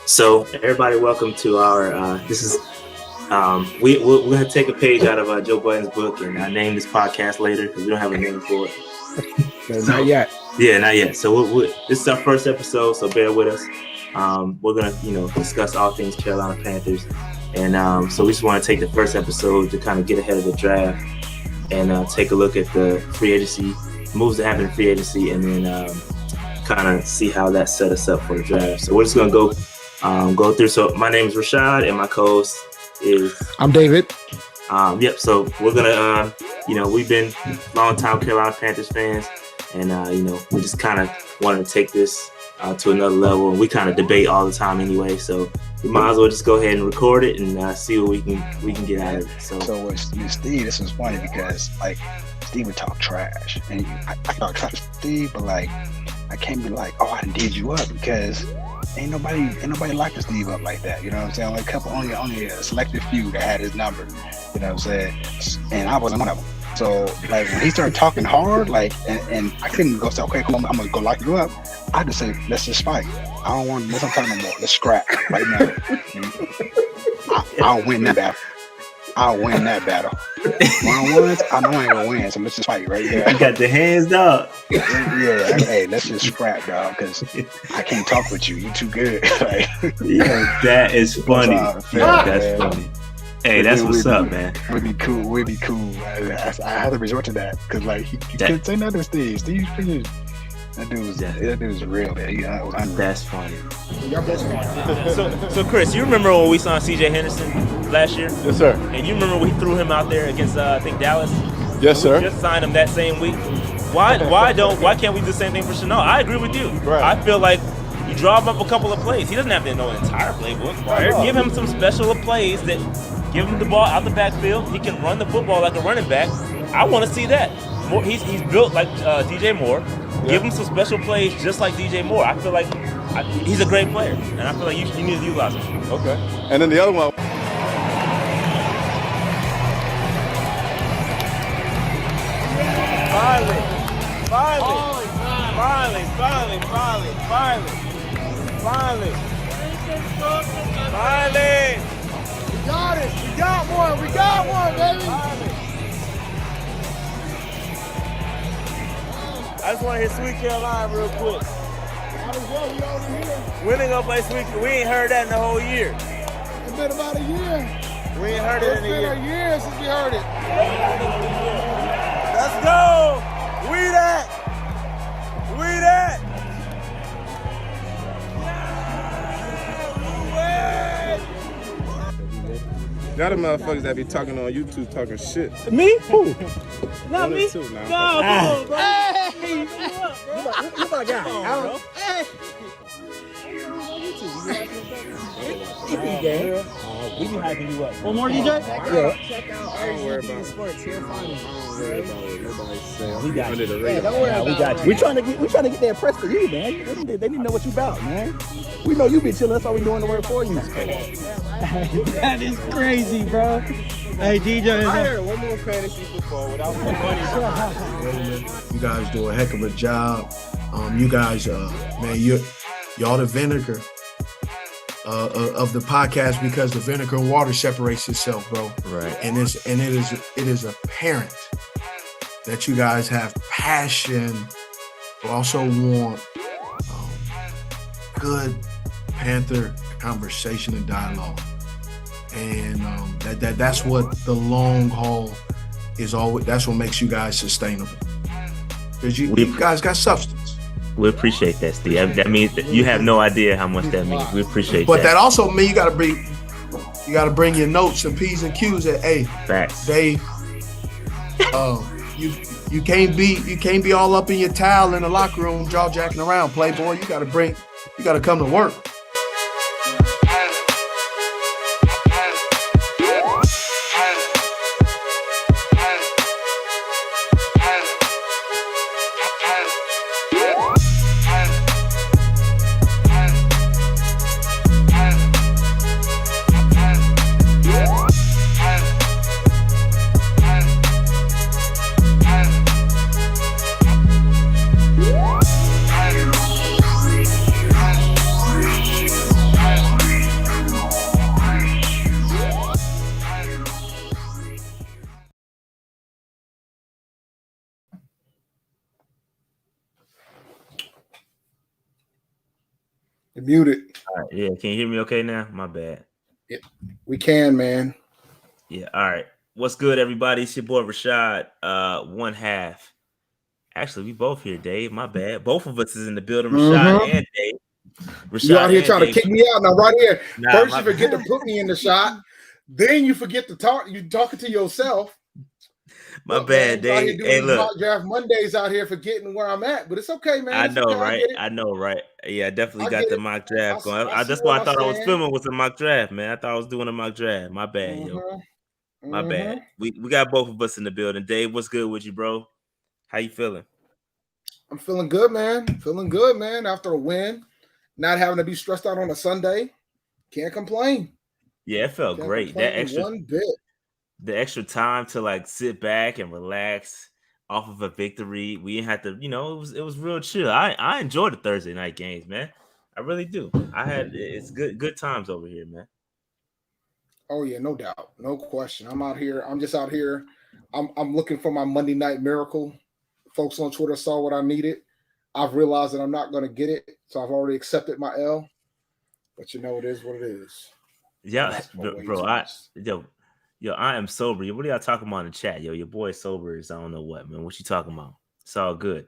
So everybody, welcome to our. This is we're gonna take a page out of Joe Budden's book and name this podcast later because we don't have a name for it. Not yet. Yeah, not yet. So this is our first episode, so bear with us. We're gonna discuss all things Carolina Panthers, and so we just want to take the first episode to kind of get ahead of the draft and take a look at the free agency moves that happen in free agency, and then kind of see how that set us up for the draft. So we're just gonna go through. So my name is Rashad, and my co-host is I'm David. So we're gonna we've been long time Carolina Panthers fans, and we just kind of wanted to take this to another level, and we kind of debate all the time anyway, so we might as well just go ahead and record it and see what we can get out of it. So with Steve, this was funny because like Steve would talk trash, and I talk trash to Steve, but like I can't be like, oh, I done did you up, because ain't nobody locking Steve up like that. You know what I'm saying? Only a selected few that had his number. You know what I'm saying? And I wasn't one of them. So like when he started talking hard, like and I couldn't go say, okay, cool, I'm gonna go lock you up. I just say, let's just fight. I don't want to talk no more. Let's scrap right now. I'll win that battle. One-on-ones, I know I ain't gonna win, so let's just fight right there. You got the hands, dog. Yeah, hey, let's just scrap, dog, because I can't talk with you. You too good. Like, yeah, that is funny. That's funny. Hey, that's what's up, man. We'd be cool. I had to resort to that because, like, you couldn't say nothing to Steve. Steve's pretty. That dude was real, man. It was unreal. That's funny. So Chris, you remember when we signed C.J. Henderson last year? Yes, sir. And you remember we threw him out there against I think Dallas? Yes, sir. We just signed him that same week. Why can't we do the same thing for Chanel? I agree with you. Right. I feel like you draw him up a couple of plays. He doesn't have to know the entire playbook. Right. Give him some special plays that give him the ball out the backfield. He can run the football like a running back. I want to see that. He's built like DJ Moore. Yeah. Give him some special plays just like DJ Moore. I feel like he's a great player, and I feel like you need to utilize him. Okay. And then the other one. Finally. We got one, baby. Finally. I just want to hear Sweet Carolina real quick. When they gonna play Sweet? We ain't heard that in the whole year. It's been about a year. We ain't heard it in a year. It's been a year since we heard it. Let's go. We that. Y'all the motherfuckers that be talking on YouTube talking shit. Me? Who? Not me. No, come on, bro. Hey, you my guy. Hey. We be hyping you up. One more, DJ? Yeah. Check out Don't worry about it. Sports here. Don't worry about what nobody say. We got Under you. the radar. Don't worry about We got it. you. We trying to get that press for you, man. They need to know what you about, man. We know you be chilling. That's all we doing the work for you. That is crazy, bro. Hey, DJ. I heard one more fantasy football without more money. You guys do a heck of a job. You guys, man, y'all the vinegar of the podcast, because the vinegar and water separates itself, bro. Right. And it is apparent that you guys have passion, but also want good Panther conversation and dialogue. And that's what the long haul is always. That's what makes you guys sustainable. Because you guys got substance. We appreciate that, Steve. That means that you have no idea how much that means. We appreciate But that. that also means you gotta bring your notes and P's and Q's that, hey, Facts. Dave, you can't be all up in your towel in the locker room jaw jacking around, playboy. You gotta come to work. You're muted. All right, yeah, can you hear me okay now? My bad. We can, man. Yeah, all right. What's good, everybody? It's your boy Rashad. One half. Actually, we both here, Dave. My bad. Both of us is in the building, Rashad and Dave. You out here and trying Dave. to kick me out now, right here. Nah, First, my you forget bad. to put me in the shot. Then you forget to talk. You talking to yourself. My Look, bad, man, out here Dave. doing Hey, these look. mock draft Mondays out here forgetting where I'm at, but it's okay, man. I It's know, okay. right? I get it. I know, right? Yeah, I definitely I got get the it. mock draft going. I see That's why where I thought I was stand. filming with a mock draft, man. I thought I was doing a mock draft. My bad, yo. My bad. We got both of us in the building. Dave, what's good with you, bro? How you feeling? I'm feeling good, man. Feeling good, man. After a win, not having to be stressed out on a Sunday, can't complain. Yeah, it felt great. That extra one bit. The extra time to like sit back and relax off of a victory. We didn't have to, it was real chill. I enjoyed the Thursday night games, man. I really do. It's good times over here, man. Oh yeah, no doubt, no question. I'm out here. I'm just out here. I'm looking for my Monday night miracle. Folks on Twitter saw what I needed. I've realized that I'm not going to get it, so I've already accepted my L. But it is what it is. Yeah, bro. I am sober. What are y'all talking about in the chat? Yo, your boy sober is I don't know what, man. What you talking about? It's all good.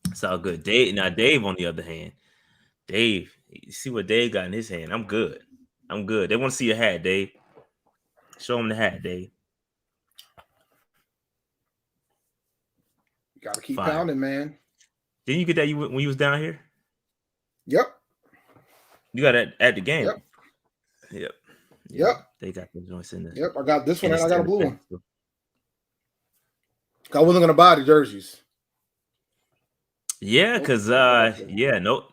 It's all good. Dave, on the other hand, Dave, you see what Dave got in his hand. I'm good. They want to see your hat, Dave. Show them the hat, Dave. You got to keep pounding, man. Didn't you get that when you was down here? Yep. You got it at the game. Yep. They got the joints in there. Yep. I got this one and I got a blue one. I wasn't going to buy the jerseys. Yeah, because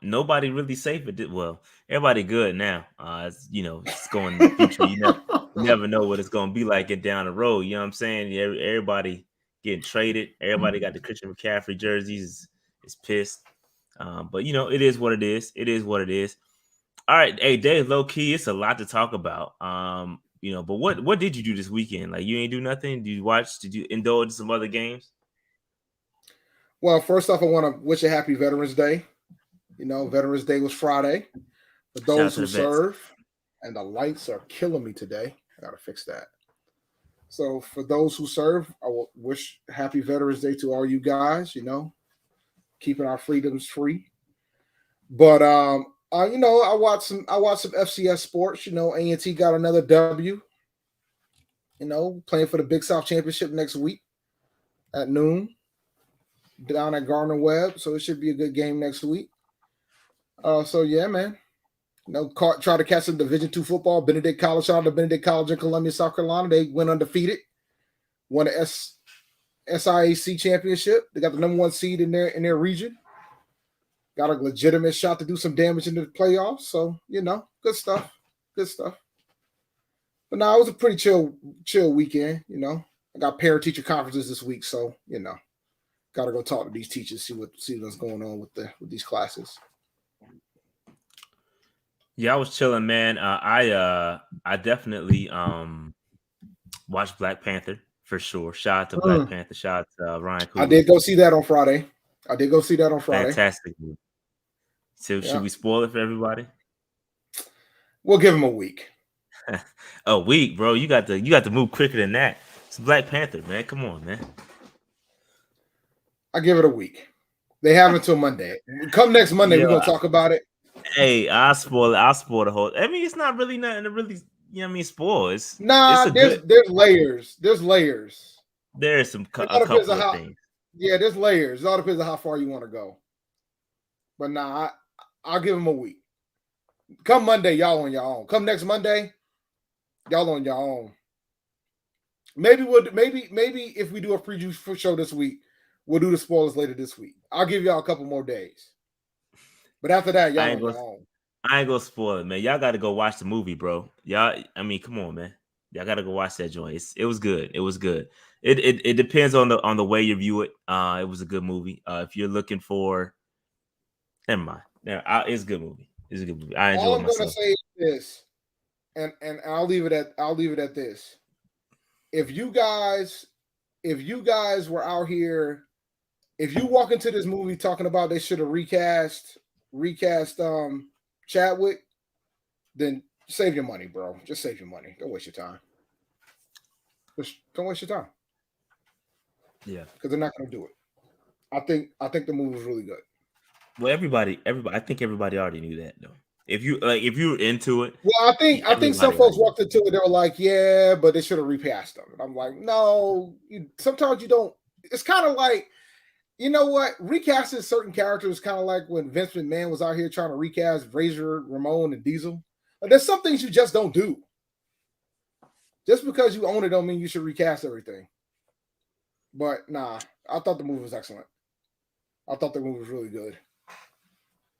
nobody really safe at it. Well, everybody good now. It's going in the future. You never know what it's going to be like it down the road. You know what I'm saying? Everybody getting traded. Everybody got the Christian McCaffrey jerseys. Is pissed. But it is what it is. It is what it is. All right, hey Dave, low key, it's a lot to talk about. But what did you do this weekend? Like you ain't do nothing? Did you watch? Did you indulge some other games? Well, first off, I want to wish a happy Veterans Day. Veterans Day was Friday. For those who serve, and the lights are killing me today. I got to fix that. So for those who serve, I will wish happy Veterans Day to all you guys, keeping our freedoms free. But, I watched some FCS sports. A&T got another W, playing for the Big South Championship next week at noon. Down at Gardner Webb, so it should be a good game next week. So yeah, man. Try to catch some Division II football. Benedict College, shout out to Benedict College in Columbia, South Carolina. They went undefeated, won the SIAC championship. They got the number 1 seed in their region. Got a legitimate shot to do some damage in the playoffs. So good stuff. Good stuff. But no, it was a pretty chill weekend. I got parent-teacher conferences this week, so got to go talk to these teachers, see what's going on with these classes. Yeah, I was chilling, man. I definitely watched Black Panther for sure. Shout out to Black Panther. Shout out to Ryan Coogler. I did go see that on Friday. Fantastic. So should we spoil it for everybody? We'll give him a week. A week, bro. You got to move quicker than that. It's Black Panther, man. Come on, man. I give it a week. They have until Monday. Come next Monday, we're gonna talk about it. Hey, I'll spoil the whole. I mean, it's not really nothing to really, spoil. There's layers. There's layers. There is a couple of things. Yeah, there's layers. It all depends on how far you want to go. But I'll give them a week. Come Monday, y'all on your own. Come next Monday, y'all on your own. Maybe if we do a preview for show this week, we'll do the spoilers later this week. I'll give y'all a couple more days. But after that, y'all on your own. I ain't gonna spoil it, man. Y'all got to go watch the movie, bro. Y'all, I mean, come on, man. Y'all got to go watch that joint. It was good. It was good. It depends on the way you view it. It was a good movie. If you're looking for, never mind. It's a good movie. It's a good movie. I enjoyed myself. All I'm gonna say is this, and I'll leave it at this. If you guys were out here, if you walk into this movie talking about they should have recast Chadwick, then save your money, bro. Just save your money. Don't waste your time. Just don't waste your time. Yeah, because they're not going to do it. I think the move was really good. Well, everybody, I think everybody already knew that though. If you were into it, well, I think some folks walked into it. They were like, "Yeah, but they should have repassed them." And I'm like, "No, sometimes you don't." It's kind of like, you know what? Recasting certain characters kind of like when Vince McMahon was out here trying to recast Razor, Ramon, and Diesel. Like, there's some things you just don't do. Just because you own it don't mean you should recast everything. But nah, I thought the movie was excellent. I thought the movie was really good.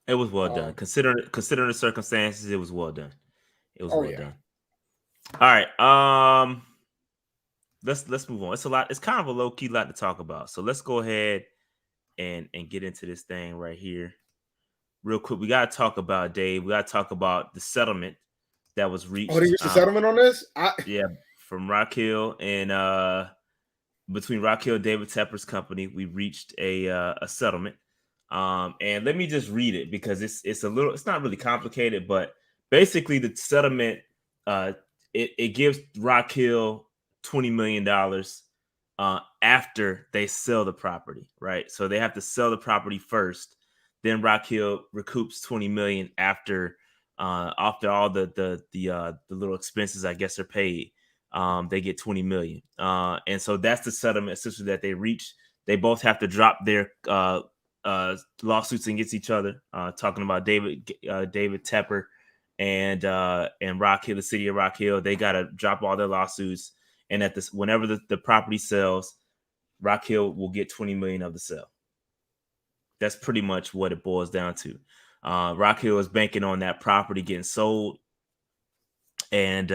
It was well done. Considering the circumstances, it was well done. It was well done. All right. Let's move on. It's a lot. It's kind of a low key lot to talk about. So let's go ahead and get into this thing right here, real quick. We gotta talk about Dave. We gotta talk about the settlement that was reached. Oh, they reached a settlement on this? Yeah, from Raquel and between Raquel and David Tepper's company, we reached a settlement. And let me just read it because it's not really complicated, but basically the settlement it gives Raquel $20 million after they sell the property, right? So they have to sell the property first, then Raquel recoups $20 million after all the little expenses I guess are paid. They get $20 million, and so that's the settlement essentially that they reach. They both have to drop their lawsuits against each other, talking about David Tepper and Rock Hill, the city of Rock Hill. They got to drop all their lawsuits, and whenever the property sells, Rock Hill will get $20 million of the sale. That's pretty much what it boils down to. Rock Hill is banking on that property getting sold and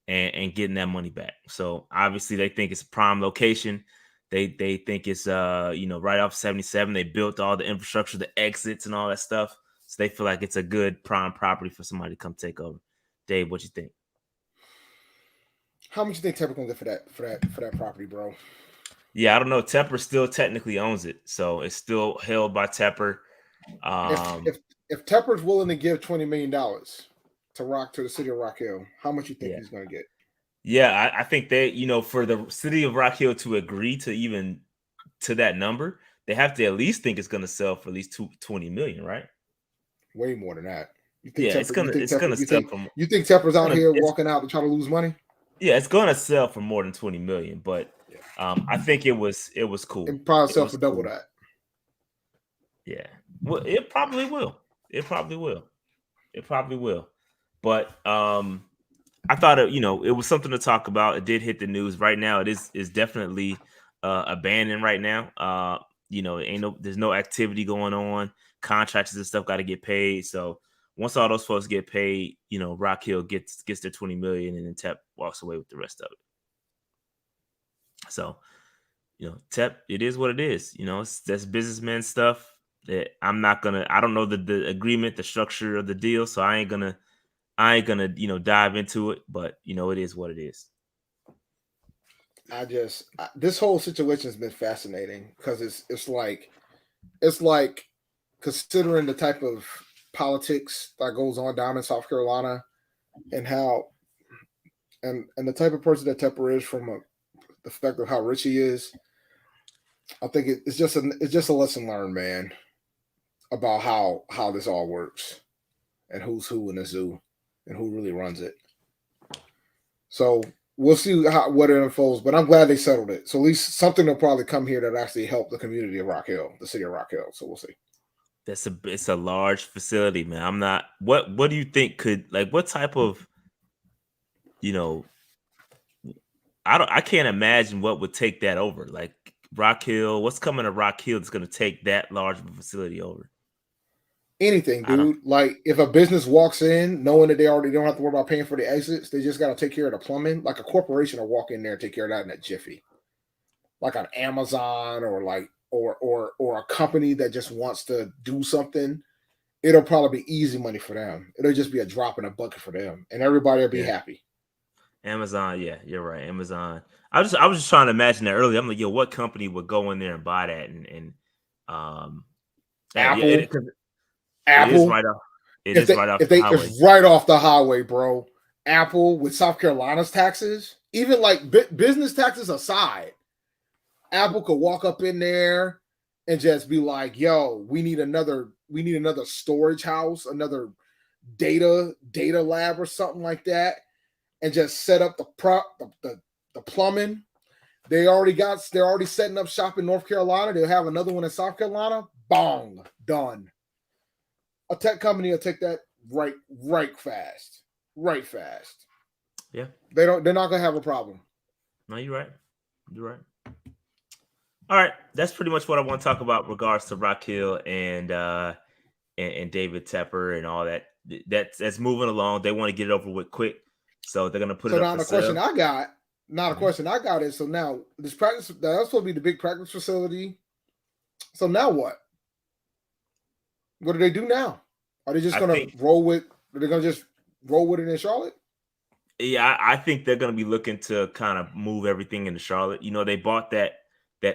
getting that money back. So obviously they think it's a prime location. They think it's right off 77. They built all the infrastructure, the exits and all that stuff. So they feel like it's a good prime property for somebody to come take over. Dave, what you think? How much you think Tepper gonna get for that property, bro? Yeah, I don't know. Tepper still technically owns it, so it's still held by Tepper. If Tepper's willing to give $20 million to the city of Rock Hill, how much you think he's gonna get? Yeah, I think they, for the city of Rock Hill to agree to that number, they have to at least think it's going to sell for at least $20 million, right? Way more than that. You think it's going to sell for. You think Tepper's out here walking out to try to lose money? Yeah, it's going to sell for more than $20 million, but I think it was cool. It probably sell for double that. Yeah, well, it probably will. But I thought it was something to talk about. It did hit the news. Right now, it is definitely abandoned right now. There's no activity going on. Contractors and stuff got to get paid. So once all those folks get paid, Rock Hill gets their $20 million, and then Tep walks away with the rest of it. So, Tep, it is what it is. That's businessman stuff that I don't know the agreement, the structure of the deal. So I ain't gonna dive into it, but it is what it is. This whole situation has been fascinating because it's like considering the type of politics that goes on down in South Carolina and how and the type of person that Tepper is from the fact of how rich he is. I think it's just a lesson learned, man, about how this all works and who's who in the zoo and who really runs it. So we'll see what it unfolds, but I'm glad they settled it. So at least something will probably come here that actually help the community of Rock Hill, the city of Rock Hill. So we'll see. It's a large facility, man. I'm not. What do you think what type of, I can't imagine what would take that over. Like Rock Hill, what's coming to Rock Hill that's going to take that large of a facility over? Anything, dude. Like if a business walks in knowing that they already don't have to worry about paying for the exits, they just got to take care of the plumbing. Like a corporation will walk in there and take care of that in a jiffy. Like on Amazon or a company that just wants to do something, it'll probably be easy money for them. It'll just be a drop in a bucket for them, and everybody will be happy. Amazon, yeah, you're right. Amazon. I was just trying to imagine that earlier. I'm like, what company would go in there and buy that? And Apple. Apple. It is right off. It is right off the highway. It's right off the highway, bro. Apple with South Carolina's taxes, even like business taxes aside, Apple could walk up in there and just be like, "Yo, we need another storage house, another data lab or something like that," and just set up the plumbing. They're already setting up shop in North Carolina. They'll have another one in South Carolina. Bong, done. A tech company will take that right fast. Yeah. They're not gonna have a problem. No, you're right. You're right. All right, that's pretty much what I want to talk about regards to Rock Hill and David Tepper and all that. That's moving along. They want to get it over with quick, so they're gonna put it up. So now the question I got, is, so now this practice, that's supposed to be the big practice facility. So now what? What do they do now? Are they just gonna roll with? Are they gonna just roll with it in Charlotte? Yeah, I think they're gonna be looking to kind of move everything into Charlotte. You know, they bought that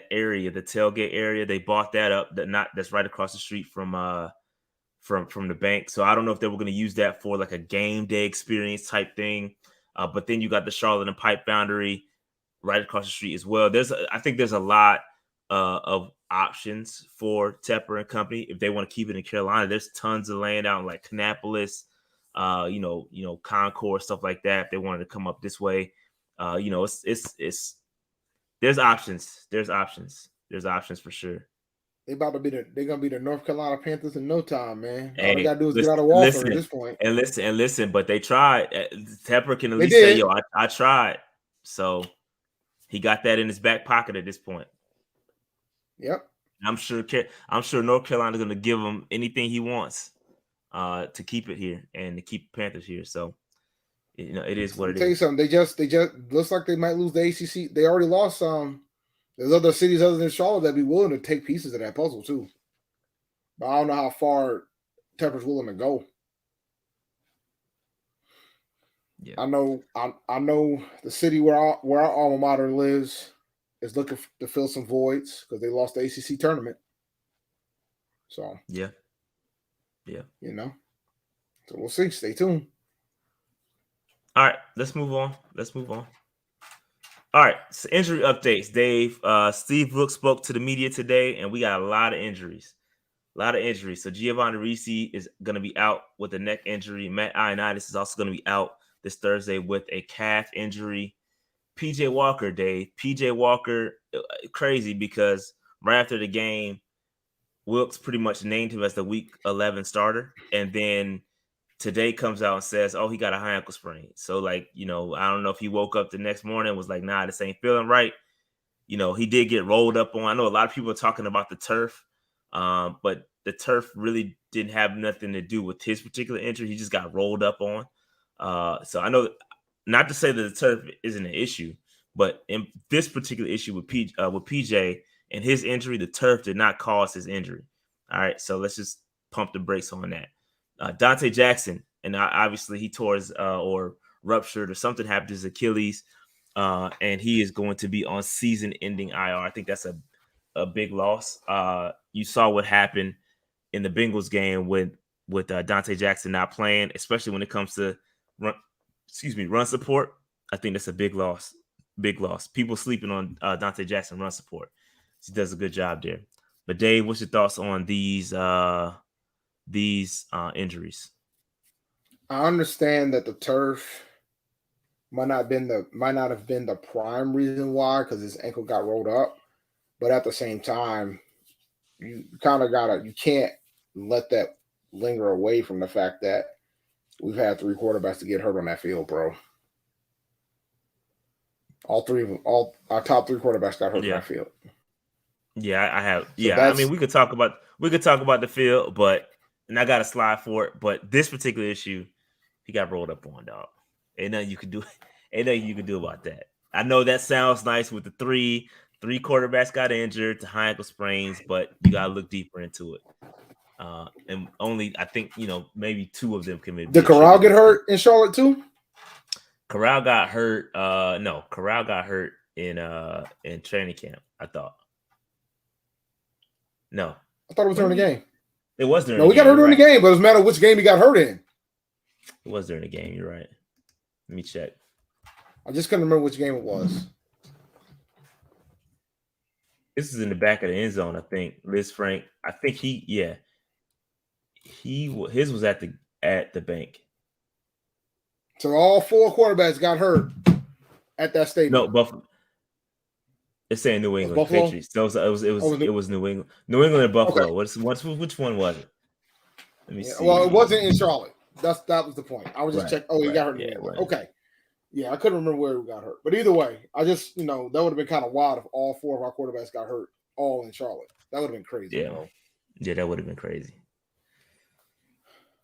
area, the tailgate area. They bought that up. That's right across the street from the bank. So I don't know if they were going to use that for like a game day experience type thing. But then you got the Charlotte and Pipe Foundry right across the street as well. I think there's a lot of options for Tepper and company if they want to keep it in Carolina. There's tons of land out in like Kannapolis, Concord, stuff like that. If they wanted to come up this way, it's there's options. There's options for sure. They're gonna be the North Carolina Panthers in no time, man. All they gotta do is get out of Walker at this point. And listen, but they tried. Tepper can at least say, "Yo, I tried." So he got that in his back pocket at this point. Yep. I'm sure North Carolina's gonna give him anything he wants to keep it here and to keep Panthers here. So it is what it is. Tell you something. They just looks like they might lose the ACC. They already lost some. There's other cities other than Charlotte that'd be willing to take pieces of that puzzle too. But I don't know how far Tepper's willing to go. Yeah. I know the city where our alma mater lives is looking to fill some voids because they lost the ACC tournament. So yeah. So we'll see. Stay tuned. All right, let's move on. All right, so injury updates, Dave. Steve Brooks spoke to the media today, and we got a lot of injuries. So Giovanni Ricci is going to be out with a neck injury. Matt Ioannidis is also going to be out this Thursday with a calf injury. PJ Walker, Dave. PJ Walker, crazy because right after the game, Wilkes pretty much named him as the Week 11 starter, and then today comes out and says, "Oh, he got a high ankle sprain." So, I don't know if he woke up the next morning and was like, "Nah, this ain't feeling right." He did get rolled up on. I know a lot of people are talking about the turf, but the turf really didn't have nothing to do with his particular injury. He just got rolled up on. So I know, not to say that the turf isn't an issue, but in this particular issue with PJ and his injury, the turf did not cause his injury. All right, so let's just pump the brakes on that. Dante Jackson, and obviously he tore his or ruptured or something happened to his Achilles, and he is going to be on season-ending IR. I think that's a big loss. You saw what happened in the Bengals game with Dante Jackson not playing, especially when it comes to run support. I think that's a big loss. People sleeping on Dante Jackson run support. He does a good job there. But Dave, what's your thoughts on these injuries? I understand that the turf might not have been the prime reason why, because his ankle got rolled up. But at the same time, you can't let that linger away from the fact that we've had 3 quarterbacks to get hurt on that field, bro. All our top 3 quarterbacks got hurt on that field. Yeah, I have. I mean, we could talk about the field, and I got a slide for it. But this particular issue, he got rolled up on, dog. Ain't nothing you can do. Ain't nothing you can do about that. I know that sounds nice with the three quarterbacks got injured to high ankle sprains, but you gotta look deeper into it. And only, I think, maybe 2 of them committed. Did Corral get hurt in Charlotte too? Corral got hurt. No, Corral got hurt in training camp, I thought. No. I thought it was during the game. It was during No, the we game. got hurt You're during the right. game, but it doesn't matter which game he got hurt in. It was during the game. You're right. Let me check. I just couldn't remember which game it was. This is in the back of the end zone, I think. Liz Frank. I think his was at the bank. So all 4 quarterbacks got hurt at that stadium. No, Buffalo. It's saying New England Buffalo? Patriots. So it was New England. New England and Buffalo. Okay. Which one was it? Let me see. Well, it wasn't in Charlotte. That was the point. I was just checking. Oh, he got hurt in New England. Right. Okay. Yeah, I couldn't remember where he got hurt. But either way, I just, that would have been kind of wild if all 4 of our quarterbacks got hurt all in Charlotte. That would have been crazy. Yeah. Bro. Yeah, that would have been crazy.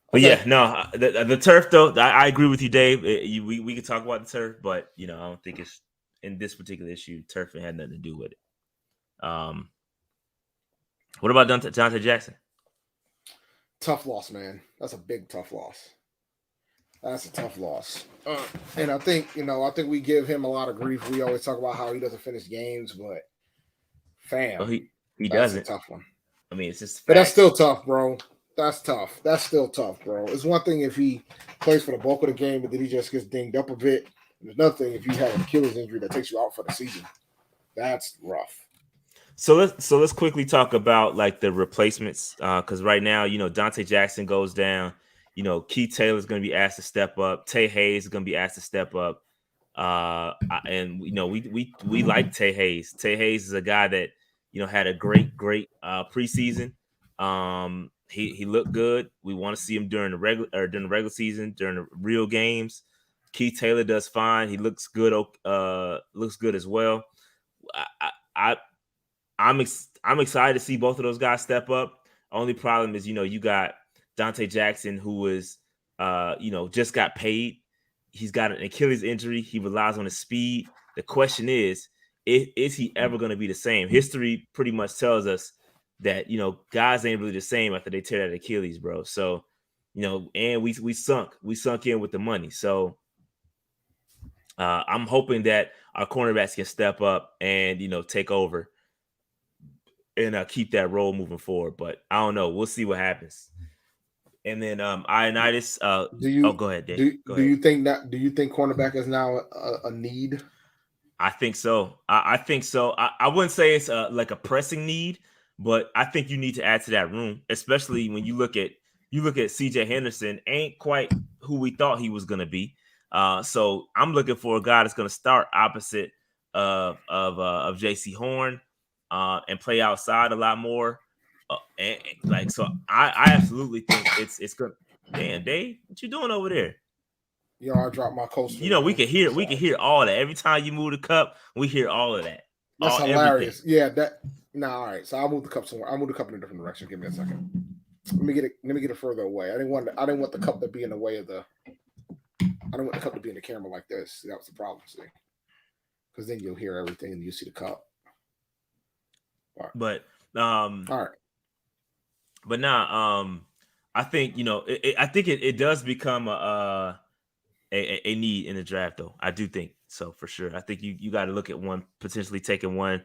But yeah, no, the turf though. I agree with you, Dave. We could talk about the turf, but I don't think it's in this particular issue. Turf had nothing to do with it. What about Dante Jackson? Tough loss, man. That's a big tough loss. That's a tough loss. And I think we give him a lot of grief. We always talk about how he doesn't finish games, but fam, Well, he that's doesn't. a tough one. I mean, it's just. But that's still tough, bro. That's tough. That's still tough, bro. It's one thing if he plays for the bulk of the game, but then he just gets dinged up a bit. There's another thing if you have an Achilles injury that takes you out for the season. That's rough. So let's quickly talk about like the replacements because right now Dante Jackson goes down. Keith Taylor's going to be asked to step up. Tay Hayes is going to be asked to step up. And we like Tay Hayes. Tay Hayes is a guy that had a great preseason. He looked good. We want to see him during the regular season, during the real games. Keith Taylor does fine. He looks good. Looks good as well. I'm excited to see both of those guys step up. Only problem is, you got Dante Jackson, who is, just got paid. He's got an Achilles injury. He relies on his speed. The question is he ever going to be the same? History pretty much tells us that, guys ain't really the same after they tear that Achilles, bro. So, and we sunk in with the money. So I'm hoping that our cornerbacks can step up and, take over and keep that role moving forward. But I don't know. We'll see what happens. And then Ioannidis. Go ahead, Dave. Do you think cornerback is now a need? I think so. I think so. I wouldn't say it's like a pressing need, but I think you need to add to that room, especially when you look at CJ Henderson, ain't quite who we thought he was going to be. So I'm looking for a guy that's going to start opposite of JC Horn. And play outside a lot more, so I absolutely think it's good. Damn, Dave, what you doing over there? I dropped my coaster. We can hear all that every time you move the cup. We hear all of that. That's hilarious. Everything. Yeah, all right. So I'll move the cup somewhere. I'll move the cup in a different direction. Give me a second. Let me get it further away. I didn't want the cup to be in the way of the. I didn't want the cup to be in the camera like this. That was the problem. See, because then you'll hear everything and you see the cup. Right. But all right. But now I think I think it does become a need in the draft, though. I do think so for sure. I think you got to look at one potentially taking one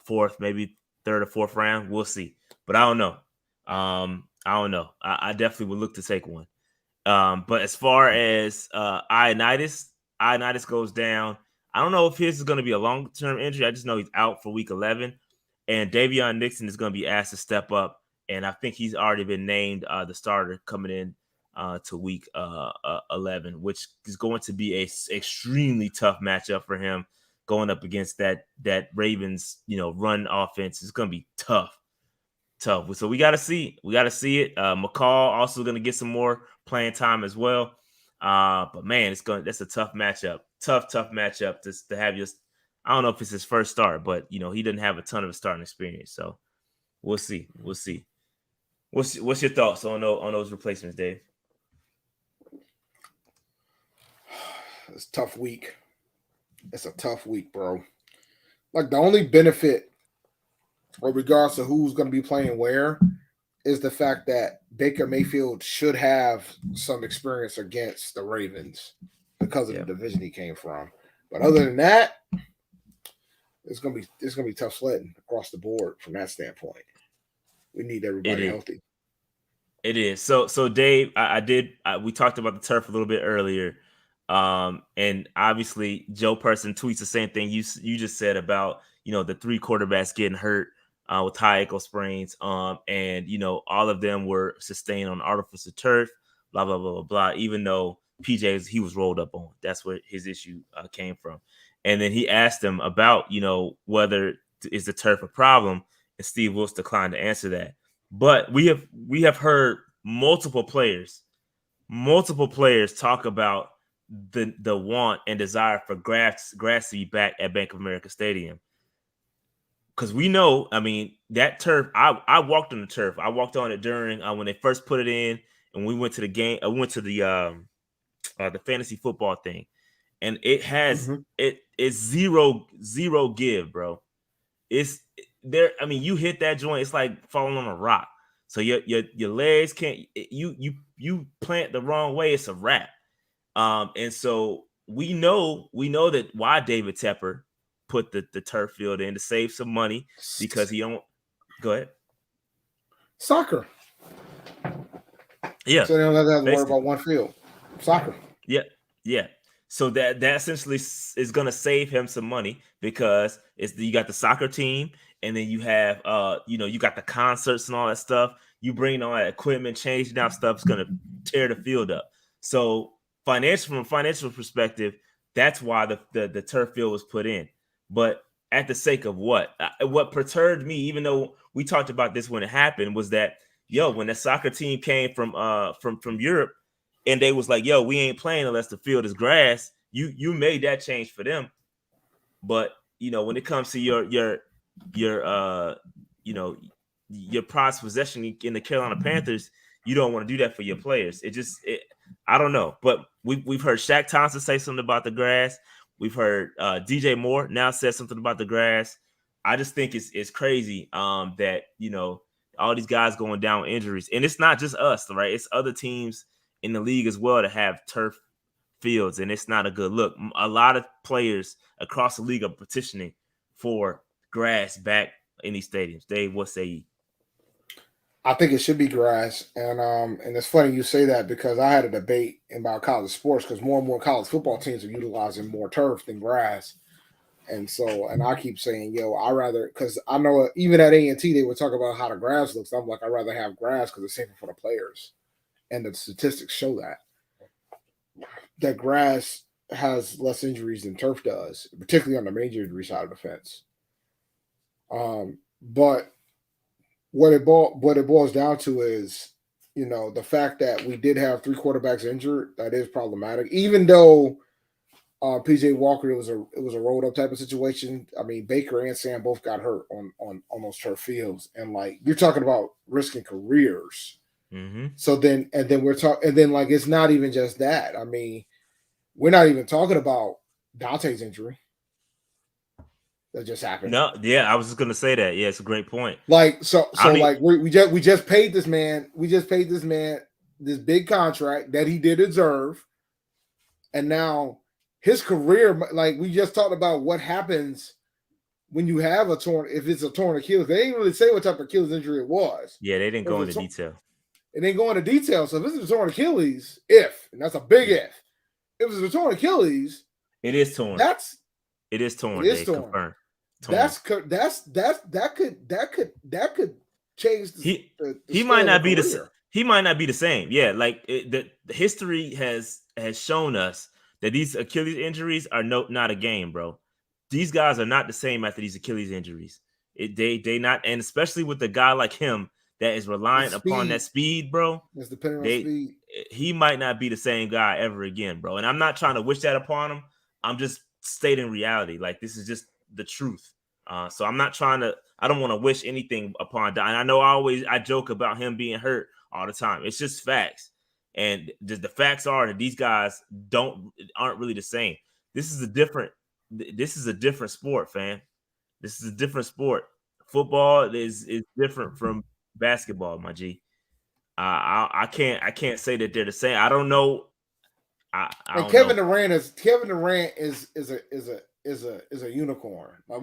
fourth, maybe third or fourth round. We'll see, but I don't know. I definitely would look to take one. But as far as Ioannidis goes down. I don't know if his is going to be a long-term injury. I just know he's out for week 11. And Davion Nixon is going to be asked to step up. And I think he's already been named the starter coming in to week 11, which is going to be a extremely tough matchup for him going up against that Ravens, run offense. It's going to be tough. So we got to see. it. McCall also going to get some more playing time as well. But man, that's a tough matchup. Tough matchup to have your. I don't know if it's his first start, but he doesn't have a ton of starting experience. So we'll see. What's your thoughts on those replacements, Dave? It's a tough week. It's a tough week, bro. Like the only benefit, with regards to who's going to be playing where, is the fact that Baker Mayfield should have some experience against the Ravens because of the division he came from. But other than that, it's gonna be tough sledding across the board from that standpoint. We need everybody healthy. It is. So Dave, we talked about the turf a little bit earlier. And obviously Joe Person tweets the same thing you just said about, the 3 quarterbacks getting hurt with high ankle sprains. And all of them were sustained on artificial turf, blah, blah, blah, blah, blah, even though PJ, he was rolled up on. That's where his issue came from. And then he asked him about, whether is the turf a problem, and Steve Wilks declined to answer that. But we have heard multiple players talk about the want and desire for grass to be back at Bank of America Stadium. Because we know, that turf, I walked on the turf. I walked on it during when they first put it in, and we went to the game. I went to the fantasy football thing, and it has it's zero give, bro. It's there. You hit that joint, it's like falling on a rock. So your legs can't. You plant the wrong way, it's a wrap. And so we know that why David Tepper put the turf field in to save some money, because he don't. Go ahead. Soccer. Yeah. So they don't have to worry about one field. Soccer. Yeah. So that essentially is going to save him some money, because you got the soccer team, and then you have you got the concerts and all that stuff. You bring all that equipment, changing out stuff is going to tear the field up. So from a financial perspective, that's why the turf field was put in. But at the sake of what perturbed me, even though we talked about this when it happened, was that when the soccer team came from Europe, and they was like, we ain't playing unless the field is grass. You made that change for them. But, when it comes to your prized possession in the Carolina Panthers, you don't want to do that for your players. I don't know. But we've heard Shaq Thompson say something about the grass. We've heard DJ Moore now said something about the grass. I just think it's crazy that, all these guys going down with injuries. And it's not just us, right? It's other teams in the league as well to have turf fields, and it's not a good look. A lot of players across the league are petitioning for grass back in these stadiums. Dave, what say you? I think it should be grass, and it's funny you say that, because I had a debate about college sports, because more and more college football teams are utilizing more turf than grass, and I keep saying, I rather, because I know even at A&T they would talk about how the grass looks. I'm like, I'd rather have grass because it's safer for the players. And the statistics show that grass has less injuries than turf does, particularly on the major injury side of the fence. But what it boils down to is, the fact that we did have 3 quarterbacks injured, that is problematic. Even though PJ Walker, it was a rolled up type of situation. Baker and Sam both got hurt on those turf fields, and like, you're talking about risking careers. Mm-hmm. So then we're talking, and then like, it's not even just that. We're not even talking about Dante's injury that just happened. No, yeah, I was just gonna say that. Yeah, it's a great point. Like, we just paid this man. We just paid this man this big contract that he did deserve, and now his career. Like, we just talked about what happens when you have if it's a torn Achilles. They didn't really say what type of Achilles injury it was. Yeah, they didn't go into detail. It didn't go into detail. So if it's a torn Achilles, and that's a big if it's a torn Achilles, it is torn. It is torn. Confirmed. Torn. That could change. He might not be he might not be the same. Yeah, like the history has shown us that these Achilles injuries are not a game, bro. These guys are not the same after these Achilles injuries. They not, and especially with a guy like him that is reliant upon that speed, bro. It's depending on speed. He might not be the same guy ever again, bro. And I'm not trying to wish that upon him. I'm just stating reality. Like, this is just the truth. So I'm not trying to. I don't want to wish anything upon Don. I know I joke about him being hurt all the time. It's just facts, and the facts are that these guys aren't really the same. This is a different sport, fam. This is a different sport. Football is different from basketball, my G. I can't say that they're the same. I don't know. Kevin Durant is a unicorn. Like,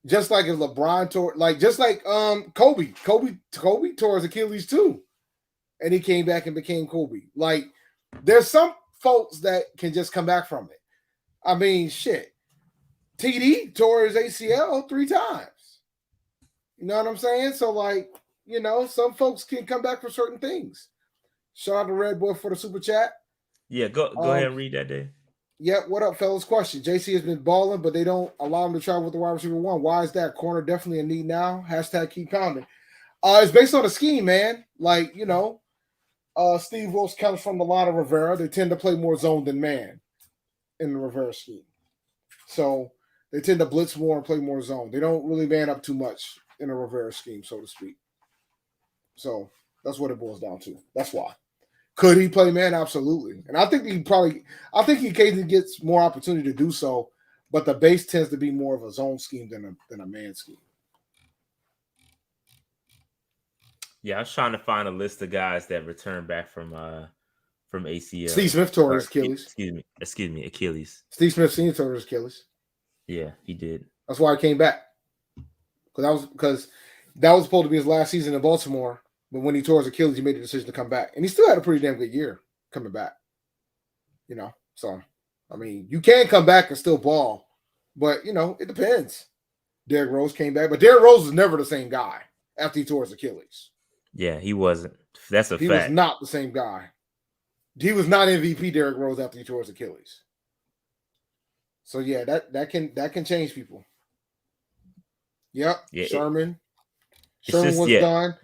Just like if LeBron tore, just like Kobe tore his Achilles too, and he came back and became Kobe. Like, there's some folks that can just come back from it. I mean, shit. TD tore his ACL 3 times. You know what I'm saying? So, like, you know, some folks can come back for certain things. Shout out to Red Boy for the super chat. Yeah, go ahead and read that, Dave. Yeah, what up, fellas? Question. JC has been balling, but they don't allow him to travel with the wide receiver 1. Why is that? Corner definitely in need now. # keep comment. It's based on the scheme, man. Like, you know, Steve Wilkes comes from the line of Rivera. They tend to play more zone than man in the Rivera scheme. So they tend to blitz more and play more zone. They don't really man up too much in a Rivera scheme, so to speak. So that's what it boils down to. That's why. Could he play man? Absolutely. And I think he occasionally gets more opportunity to do so, but the base tends to be more of a zone scheme than a man scheme. Yeah, I was trying to find a list of guys that returned back from ACL. Steve Smith tore his Achilles. Excuse me, Achilles. Steve Smith Sr. tore his Achilles. Yeah, he did. That's why he came back. Because that was supposed to be his last season in Baltimore. But when he tore his Achilles, he made the decision to come back. And he still had a pretty damn good year coming back. You know, so, I mean, you can come back and still ball. But, you know, it depends. Derrick Rose came back. But Derrick Rose was never the same guy after he tore his Achilles. Yeah, he wasn't. That's a fact. He was not the same guy. He was not MVP Derrick Rose after he tore his Achilles. So, yeah, that can change people. Yep, yeah, Sherman was done.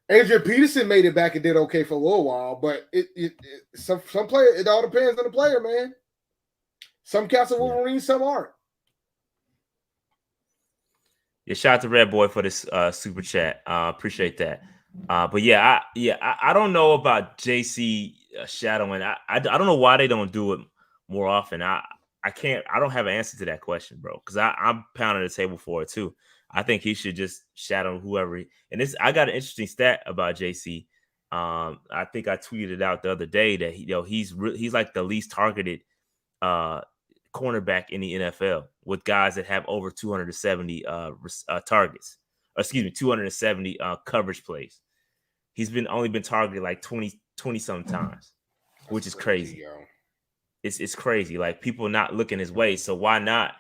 Adrian Peterson made it back and did okay for a little while, but some player, it all depends on the player, man. Some cats are Wolverines, some aren't. Yeah, shout out to Red Boy for this super chat. Appreciate that. But yeah, I don't know about JC shadowing. I don't know why they don't do it more often. I don't have an answer to that question, bro, because I'm pounding the table for it too. I think he should just shadow whoever. I got an interesting stat about JC. I think I tweeted out the other day that he's like the least targeted cornerback in the NFL, with guys that have over 270 targets. 270 coverage plays. He's only been targeted like 20 sometimes, which is crazy. It's crazy. Like, people not looking his way. So why not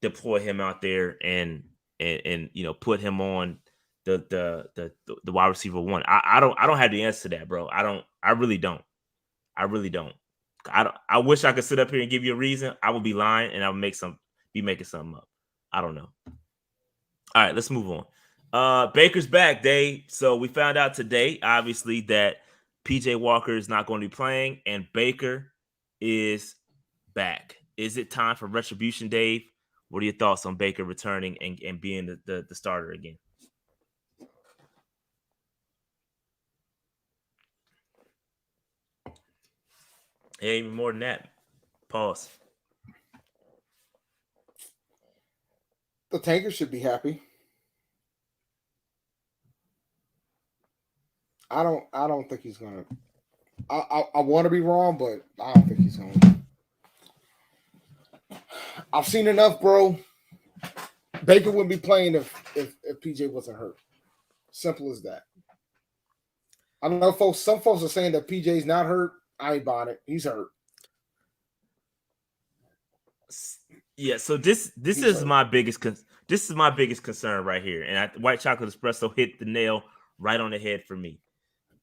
deploy him out there and you know, put him on the wide receiver 1. I don't have the answer to that, bro. I really don't. I wish I could sit up here and give you a reason. I would be lying, and I would be making something up. I don't know. All right, let's move on. Baker's back, Dave. So we found out today, obviously, that PJ Walker is not going to be playing, and Baker is back. Is it time for retribution, Dave? What are your thoughts on Baker returning and being the starter again? Yeah, even more than that. Pause. The Tankers should be happy. I don't think he's gonna. I want to be wrong, but I don't think he's gonna. I've seen enough, bro. Baker wouldn't be playing if PJ wasn't hurt. Simple as that. I know some folks are saying that PJ's not hurt. I ain't buying it. He's hurt. Yeah, so this is my biggest concern right here, and White Chocolate Espresso hit the nail right on the head for me.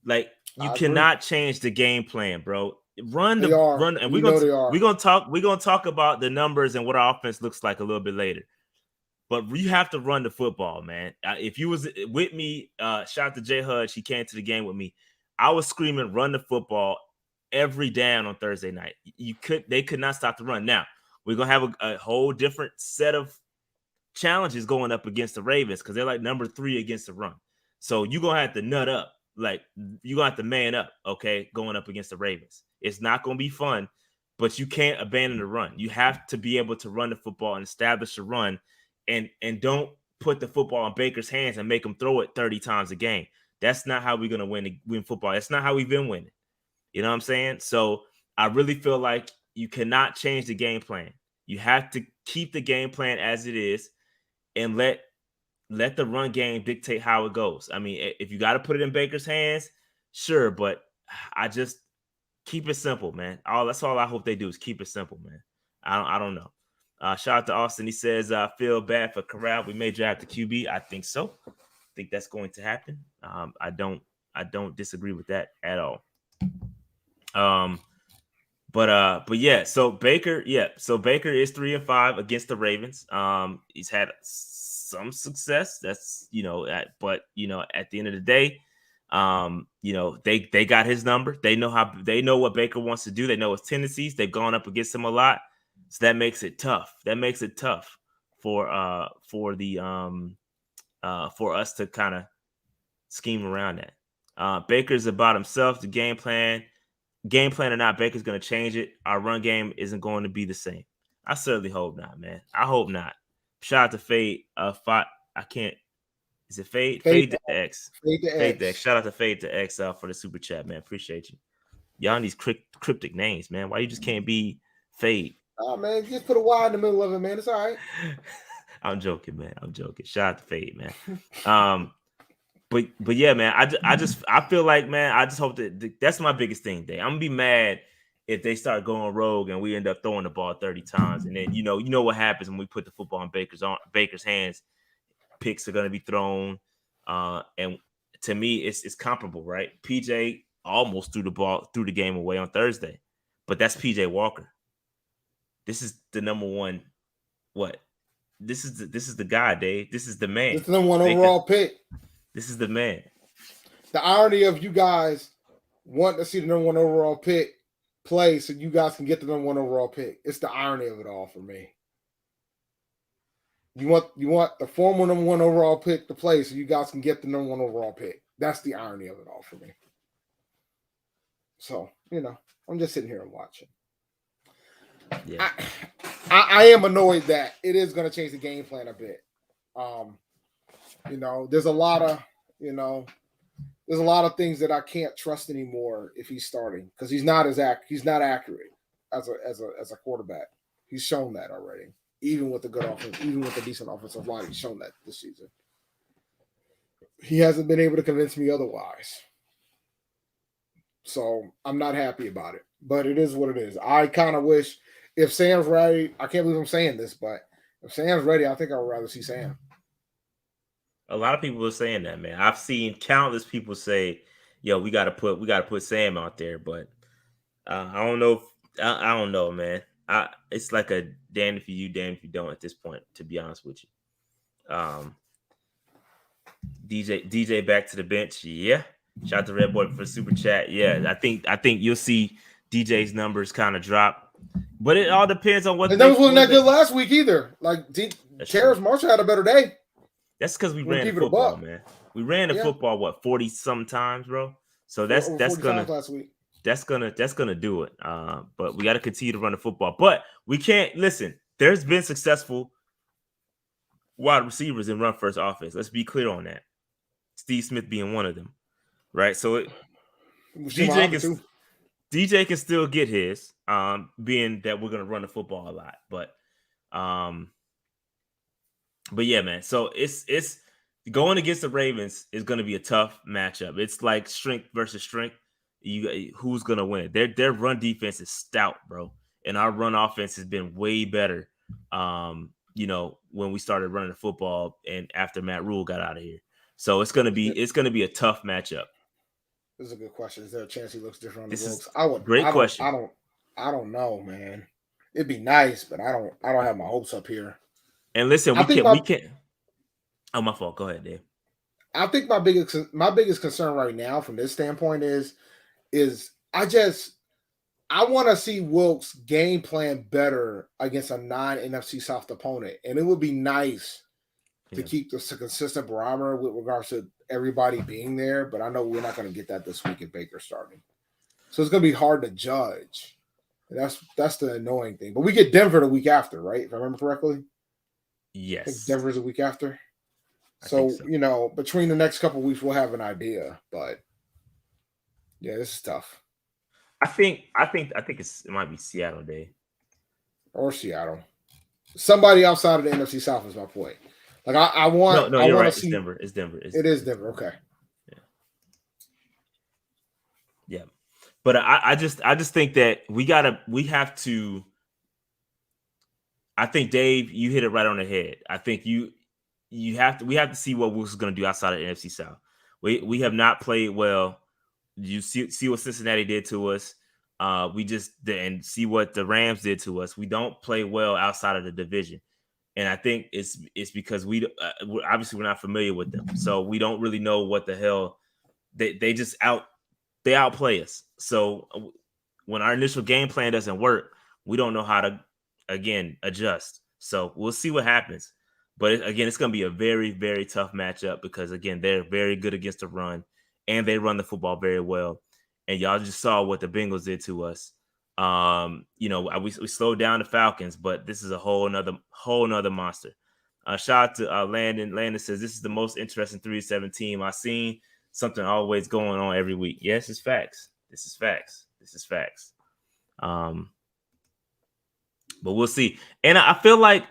Like, you cannot change the game plan, bro. Run, and we're gonna talk about the numbers and what our offense looks like a little bit later. But you have to run the football, man. If you was with me, shout out to Jay Hudge, he came to the game with me. I was screaming, run the football every down on Thursday night. They could not stop the run. Now, we're gonna have a whole different set of challenges going up against the Ravens, because they're like number 3 against the run. So you're gonna have to nut up. Like, you're gonna have to man up, okay, going up against the Ravens. It's not gonna be fun, but you can't abandon the run. You have to be able to run the football and establish a run, and don't put the football in Baker's hands and make him throw it 30 times a game. That's not how we're gonna win football. That's not how we've been winning. You know what I'm saying? So I really feel like you cannot change the game plan. You have to keep the game plan as it is and let let the run game dictate how it goes. I mean, if you got to put it in Baker's hands, sure, but I just keep it simple, man. That's all I hope they do is keep it simple, man. I don't know. Shout out to Austin. He says, I feel bad for Corral. We may draft the QB. I think so. I think that's going to happen. I don't disagree with that at all. But yeah, so Baker is 3-5 against the Ravens. He's had some success. That's, but at the end of the day, they got his number. They know what Baker wants to do. They know his tendencies. They've gone up against him a lot. So that makes it tough. For us to kind of scheme around that. Baker's about himself, the game plan or not, Baker's going to change it. Our run game isn't going to be the same. I certainly hope not, man. I hope not. Shout out to Fade. I can't. Is it Fade? Fade to X. Fade to X. Shout out to Fade to X for the super chat, man. Appreciate you. Y'all need these cryptic names, man. Why you just can't be Fade? Oh, man, just put a Y in the middle of it, man. It's all right. I'm joking, man. I'm joking. Shout out to Fade, man. But yeah, man. I feel like, man. I just hope that's my biggest thing. I'm gonna be mad if they start going rogue and we end up throwing the ball 30 times, and then you know what happens when we put the football in Baker's hands. Picks are gonna be thrown, and to me, it's comparable, right? PJ almost threw the game away on Thursday, but that's PJ Walker. This is the number one. What? This is the guy, Dave. This is the man. This is the number one overall pick. This is the man. The irony of you guys want to see the number one overall pick play so you guys can get the number one overall pick. It's the irony of it all for me. You want the former number one overall pick to play so you guys can get the number one overall pick. That's the irony of it all for me. So, I'm just sitting here and watching. Yeah. I am annoyed that it is going to change the game plan a bit. There's a lot of things that I can't trust anymore if he's starting because he's not accurate as a quarterback. He's shown that already. Even with the good offense, even with the decent offensive line, he's shown that this season. He hasn't been able to convince me otherwise. So I'm not happy about it. But it is what it is. I kind of wish if Sam's ready, I can't believe I'm saying this, but if Sam's ready, I think I would rather see Sam. A lot of people are saying that, man. I've seen countless people say, "Yo, we gotta put Sam out there," but I don't know. I don't know, man. It's like a damn if you do, damn if you don't at this point. To be honest with you, DJ back to the bench. Yeah, shout out to Red Boy for the super chat. Yeah, I think you'll see DJ's numbers kind of drop, but it all depends on what. And that wasn't that good last week either. Like Terrace Marshall had a better day. That's because we ran the football, man. We ran the football 40 sometimes, bro. So that's gonna do it. But we got to continue to run the football. But we can't listen. There's been successful wide receivers in run first offense. Let's be clear on that. Steve Smith being one of them, right? So DJ can still get his, being that we're gonna run the football a lot, But yeah, man. So it's going against the Ravens is going to be a tough matchup. It's like strength versus strength. Who's going to win? Their run defense is stout, bro, and our run offense has been way better. When we started running the football and after Matt Rule got out of here, so it's going to be a tough matchup. This is a good question. Is there a chance he looks different on the books? Great question. I don't know, man. It'd be nice, but I don't have my hopes up here. And listen, we can't. Oh, my fault. Go ahead, Dave. I think my biggest concern right now from this standpoint is I want to see Wilkes game plan better against a non-NFC South opponent, and it would be nice to keep this a consistent barometer with regards to everybody being there. But I know we're not going to get that this week if Baker's starting, so it's going to be hard to judge. And that's the annoying thing. But we get Denver the week after, right? If I remember correctly. Yes. I think Denver's a week after. So, between the next couple of weeks, we'll have an idea. But yeah, this is tough. I think it might be Seattle Day. Or Seattle. Somebody outside of the NFC South is my point. Like I want. No, I you're want right. to It's see. Denver. It's Denver. It is Denver. Okay. Yeah. But I just think that we have to. I think Dave, you hit it right on the head. I think we have to see what Wilson is going to do outside of NFC South. We have not played well. You see what Cincinnati did to us. And see what the Rams did to us. We don't play well outside of the division, and I think it's because we're not familiar with them, so we don't really know what the hell they outplay us. So when our initial game plan doesn't work, we don't know how to again adjust. So we'll see what happens. But it's going to be a very, very tough matchup because again they're very good against the run and they run the football very well. And y'all just saw what the Bengals did to us. We slowed down the Falcons, but this is a whole nother monster. Shout out to Landon. Landon says this is the most interesting 3-7 team I've seen. Something always going on every week. Yes, it's facts. This is facts. But we'll see. And I feel like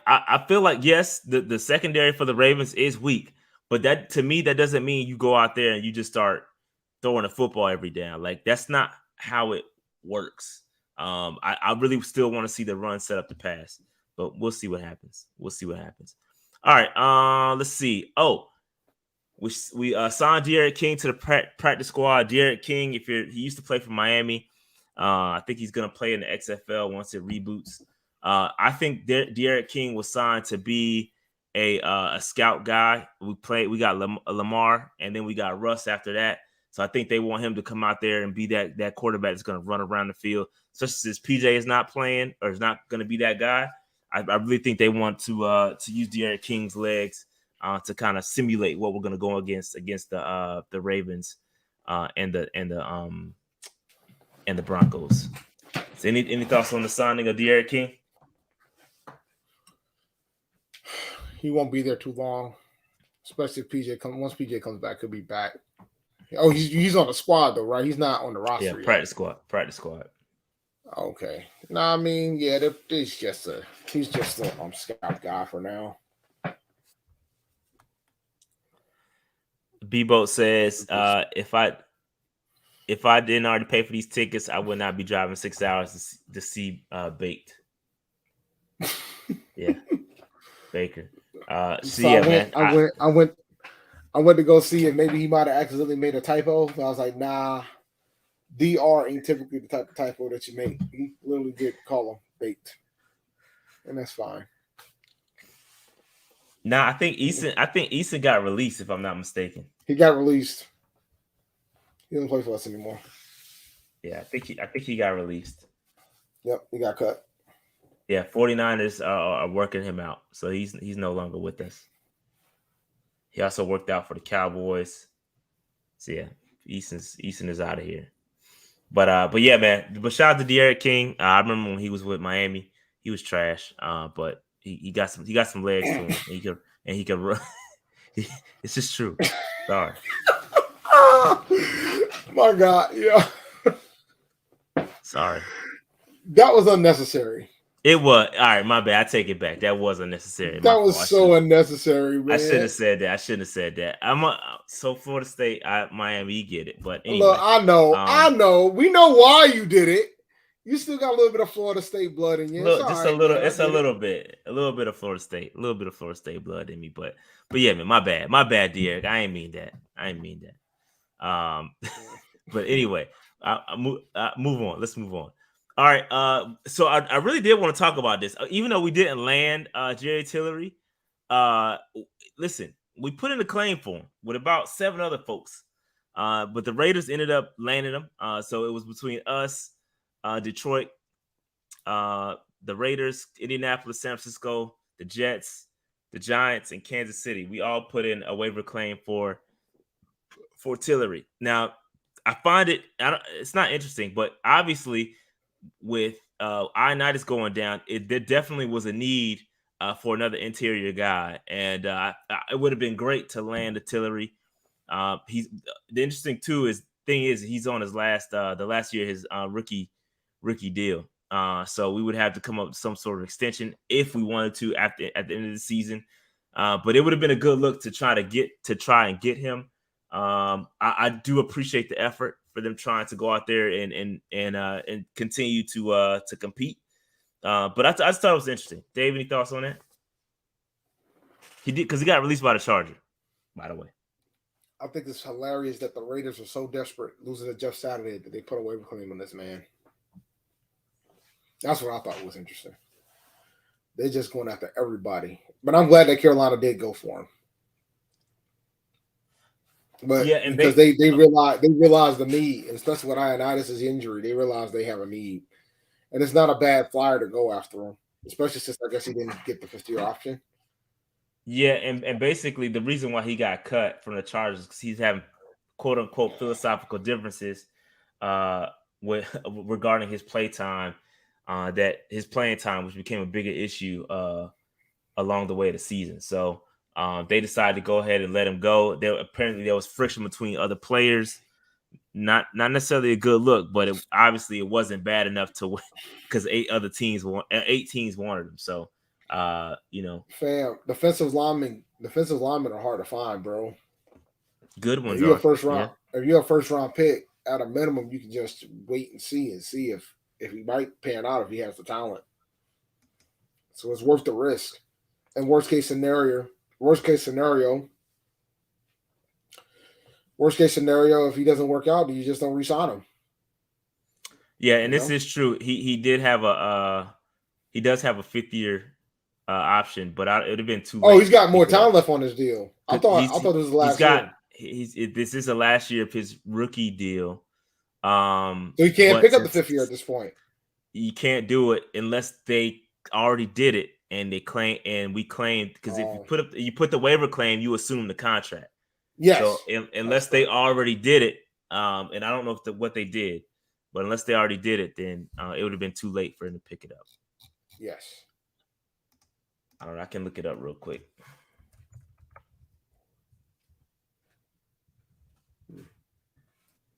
yes, the secondary for the Ravens is weak, but that to me that doesn't mean you go out there and you just start throwing the football every down. Like that's not how it works. I really still want to see the run set up the pass, but we'll see what happens. All right. Let's see. Oh, we signed De'Aaron King to the practice squad. De'Aaron King, he used to play for Miami. I think he's gonna play in the XFL once it reboots. I think De'Aaron King was signed to be a scout guy. We got Lamar, and then we got Russ after that. So I think they want him to come out there and be that quarterback that's going to run around the field. Especially since PJ is not playing or is not going to be that guy. I really think they want to use De'Aaron King's legs to kind of simulate what we're going to go against the Ravens and the Broncos. So any thoughts on the signing of De'Aaron King? He won't be there too long, especially if once PJ comes back, he'll be back. Oh, he's on the squad though, right? He's not on the roster. Yeah, practice squad. Okay. No, I mean, yeah, he's just a scout guy for now. B-Boat says, if I didn't already pay for these tickets, I would not be driving 6 hours to see Baked. Yeah, Baker. I went to go see it. Maybe he might have accidentally made a typo. So I was like, nah, DR ain't typically the type of typo that you make. He literally did call him Baked. And that's fine. Nah, I think Eason got released, if I'm not mistaken. He got released. He doesn't play for us anymore. Yeah, I think he got released. Yep, he got cut. Yeah, 49ers are working him out. So he's no longer with us. He also worked out for the Cowboys. So yeah, Eason is out of here. But yeah, man. But shout out to De'Aaron King. I remember when he was with Miami, he was trash. But he got some legs to him. And he could run. It's just true. Sorry. My God, yeah. Sorry. That was unnecessary. It was. All right, my bad. I take it back. That was unnecessary. That was so unnecessary, man. I shouldn't have said that. So Florida State, Miami, you get it. But anyway. Look, I know. We know why you did it. You still got a little bit of Florida State blood in you. Look, just a little. It's a little bit of Florida State. A little bit of Florida State blood in me. But yeah, man, my bad, Derek. I ain't mean that. But anyway, move on. Let's move on. All right. So I really did want to talk about this, even though we didn't land Jerry Tillery. Listen, we put in a claim for him with about 7 other folks, but the Raiders ended up landing him. So it was between us, Detroit, the Raiders, Indianapolis, San Francisco, the Jets, the Giants, and Kansas City. We all put in a waiver claim for Tillery. Now, I find it's not interesting, but obviously with Ioannidis going down, there definitely was a need for another interior guy, and it would have been great to land a Tillery. The interesting too thing is he's on his the last year his rookie deal. So we would have to come up with some sort of extension if we wanted to at the end of the season. But it would have been a good look to try and get him. I do appreciate the effort for them trying to go out there and continue to compete. But I just thought it was interesting. Dave, any thoughts on that? He did, because he got released by the Charger, by the way. I think it's hilarious that the Raiders are so desperate losing to Jeff Saturday that they put a waiver claim on this man. That's what I thought was interesting. They're just going after everybody. But I'm glad that Carolina did go for him. But yeah, and because they realize the need, and especially with Ioannidis' injury, they realize they have a need. And it's not a bad flyer to go after him, especially since I guess he didn't get the 5th-year option. Yeah, and basically the reason why he got cut from the Chargers is because he's having quote unquote philosophical differences regarding his play time, that his playing time, which became a bigger issue along the way of the season. So they decided to go ahead and let him go. Apparently there was friction between other players. Not necessarily a good look, but obviously it wasn't bad enough to win because 8 teams wanted him. So fam, defensive linemen are hard to find, bro. Good ones. If you're a first round pick, at a minimum, you can just wait and see if he might pan out if he has the talent. So it's worth the risk. And worst case scenario, if he doesn't work out, you just don't re-sign him. Yeah, and this is true. He does have a 5th-year option, but it would have been too late. Oh, he's got more time left on his deal. I thought this was the last year. This is the last year of his rookie deal. So he can't pick up the 5th year at this point. You can't do it unless they already did it and we claimed, because if you put the waiver claim, you assume the contract. Yes. So unless they already did it, and I don't know what they did, but unless they already did it, then it would have been too late for him to pick it up. Yes. All right, I can look it up real quick.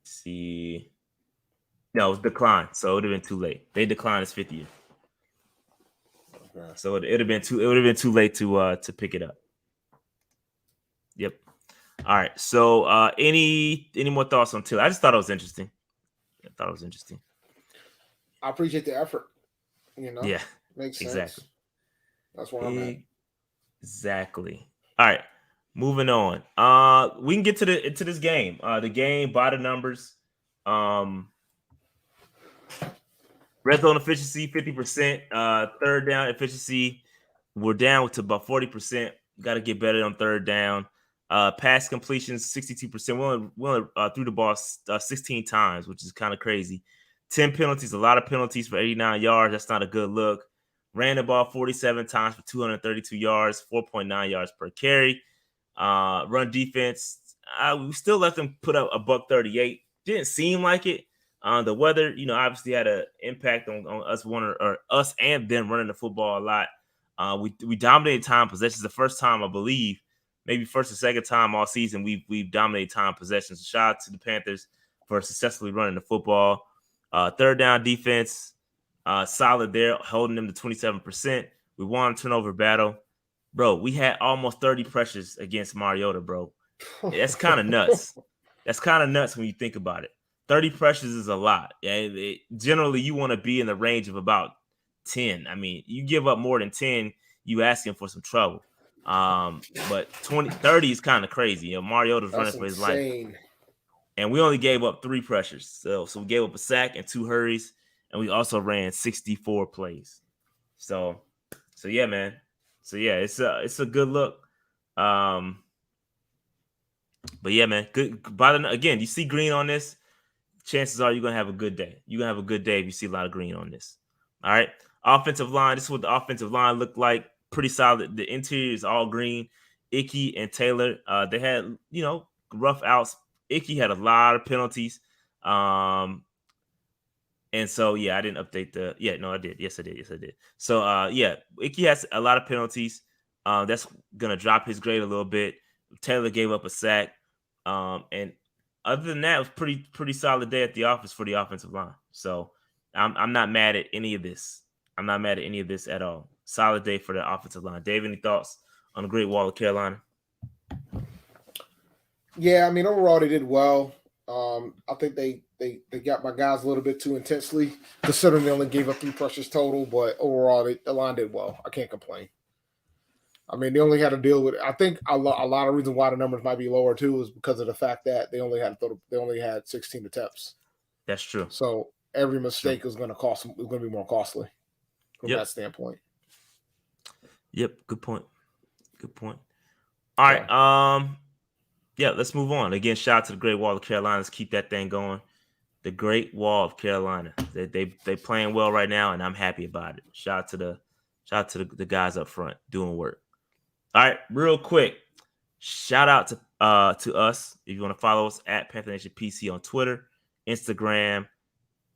See. No, it was declined, so it would have been too late. They declined his 5th year. Okay. So it would have been too late to pick it up. Yep. All right. So any more thoughts on Tillery? I just thought it was interesting. I appreciate the effort. Yeah. Makes sense. Exactly. That's where I'm at. Exactly. All right. Moving on. We can get into this game. The game by the numbers. Red zone efficiency 50%. Third down efficiency, we're down to about 40%. Got to get better on third down. Pass completions 62%. We only threw the ball 16 times, which is kind of crazy. 10 penalties, a lot of penalties for 89 yards. That's not a good look. Ran the ball 47 times for 232 yards, 4.9 yards per carry. Run defense, we still let them put up a $138. Didn't seem like it. The weather, obviously had an impact on us and them running the football a lot. We dominated time possessions. The first time, I believe, maybe first or second time all season, we've dominated time possessions. Shout out to the Panthers for successfully running the football. Third down defense, solid there, holding them to 27%. We won a turnover battle. Bro, we had almost 30 pressures against Mariota, bro. That's kind of nuts. That's kind of nuts when you think about it. 30 pressures is a lot. Generally, you want to be in the range of about 10. I mean, you give up more than 10, you asking for some trouble. But 30 is kind of crazy. Mariota's running for his life. And we only gave up 3 pressures. So we gave up a sack and 2 hurries. And we also ran 64 plays. So yeah, man. So yeah, it's a good look. But yeah, man. Good. Again, you see green on this, chances are you're gonna have a good day. You're gonna have a good day if you see a lot of green on this. All right. Offensive line. This is what the offensive line looked like. Pretty solid. The interior is all green. Icky and Taylor, they had, rough outs. Icky had a lot of penalties. And so, yeah, I didn't update I did. Yes, I did. So, Icky has a lot of penalties. That's going to drop his grade a little bit. Taylor gave up a sack. And other than that, it was pretty solid day at the office for the offensive line. So, I'm not mad at any of this. I'm not mad at any of this at all. Solid day for the offensive line. Dave, any thoughts on the Great Wall of Carolina? Yeah, I mean, overall they did well. I think they got my guys a little bit too intensely, considering they only gave up 3 pressures total. But overall, the line did well. I can't complain. I mean, they only had to deal with. I think a lot of reason why the numbers might be lower too is because of the fact that they only had 16 attempts. That's true. So every mistake is going to cost them. It's going to be more costly from that standpoint. Yep. Good point. All right. Yeah, let's move on. Again, shout out to the Great Wall of Carolina. Let's keep that thing going. The Great Wall of Carolina. They playing well right now, and I'm happy about it. Shout out to the guys up front doing work. All right, real quick. Shout out to us. If you want to follow us at Panther Nation PC on Twitter, Instagram,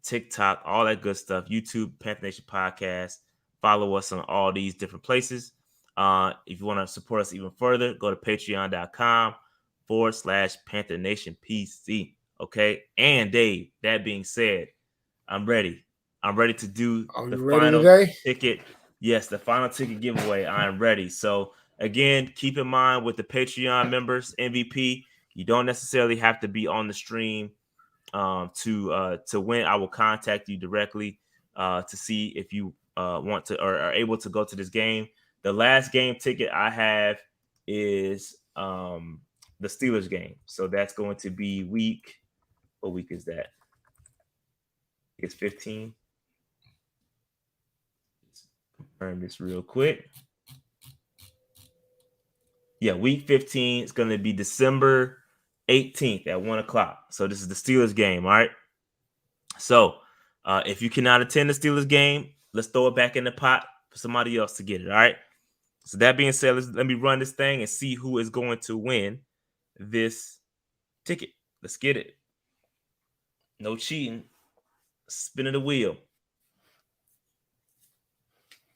TikTok, all that good stuff. YouTube, Panther Nation Podcast. Follow us on all these different places. If you want to support us even further, go to patreon.com/Panther Nation PC. Okay. And Dave, that being said, I'm ready. I'm ready to do the final ticket. Yes, the final ticket giveaway. I'm ready. So again, keep in mind with the Patreon members, MVP, you don't necessarily have to be on the stream to win. I will contact you directly to see if you want to or are able to go to this game. The last game ticket I have is the Steelers game. So that's going to be what week is that? It's 15. Let's confirm this real quick. Yeah, week 15 is going to be December 18th at 1:00. So this is the Steelers game, all right? So if you cannot attend the Steelers game, let's throw it back in the pot for somebody else to get it, all right? So that being said, let me run this thing and see who is going to win this ticket. Let's get it. No cheating. Spinning the wheel.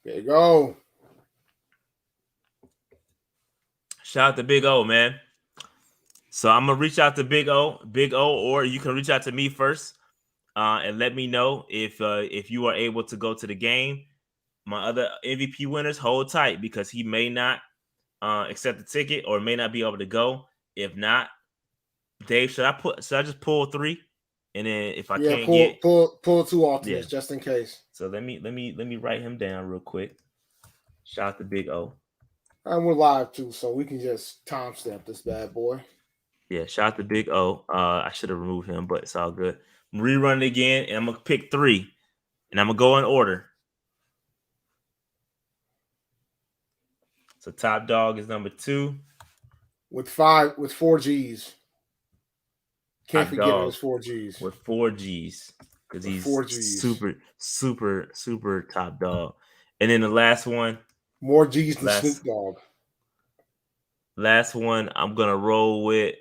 There you go. Shout out to Big O, man. So I'm going to reach out to Big O, or you can reach out to me first and let me know if you are able to go to the game. My other MVP winners, hold tight because he may not accept the ticket or may not be able to go. If not, Dave, should I just pull 3? And then if I can't pull 2 alternates just in case. So let me write him down real quick. Shout out to Big O. And we're live too, so we can just timestamp this bad boy. Yeah, shout out to Big O. I should have removed him, but it's all good. I'm rerunning it again, and I'm gonna pick 3, and I'm gonna go in order. So top dog is number 2 with 4 G's. Can't forget it was 4 G's. With 4 G's because he's 4 G's. super top dog. And then the last one, more G's than Snoop Dogg. Last one, I'm gonna roll with.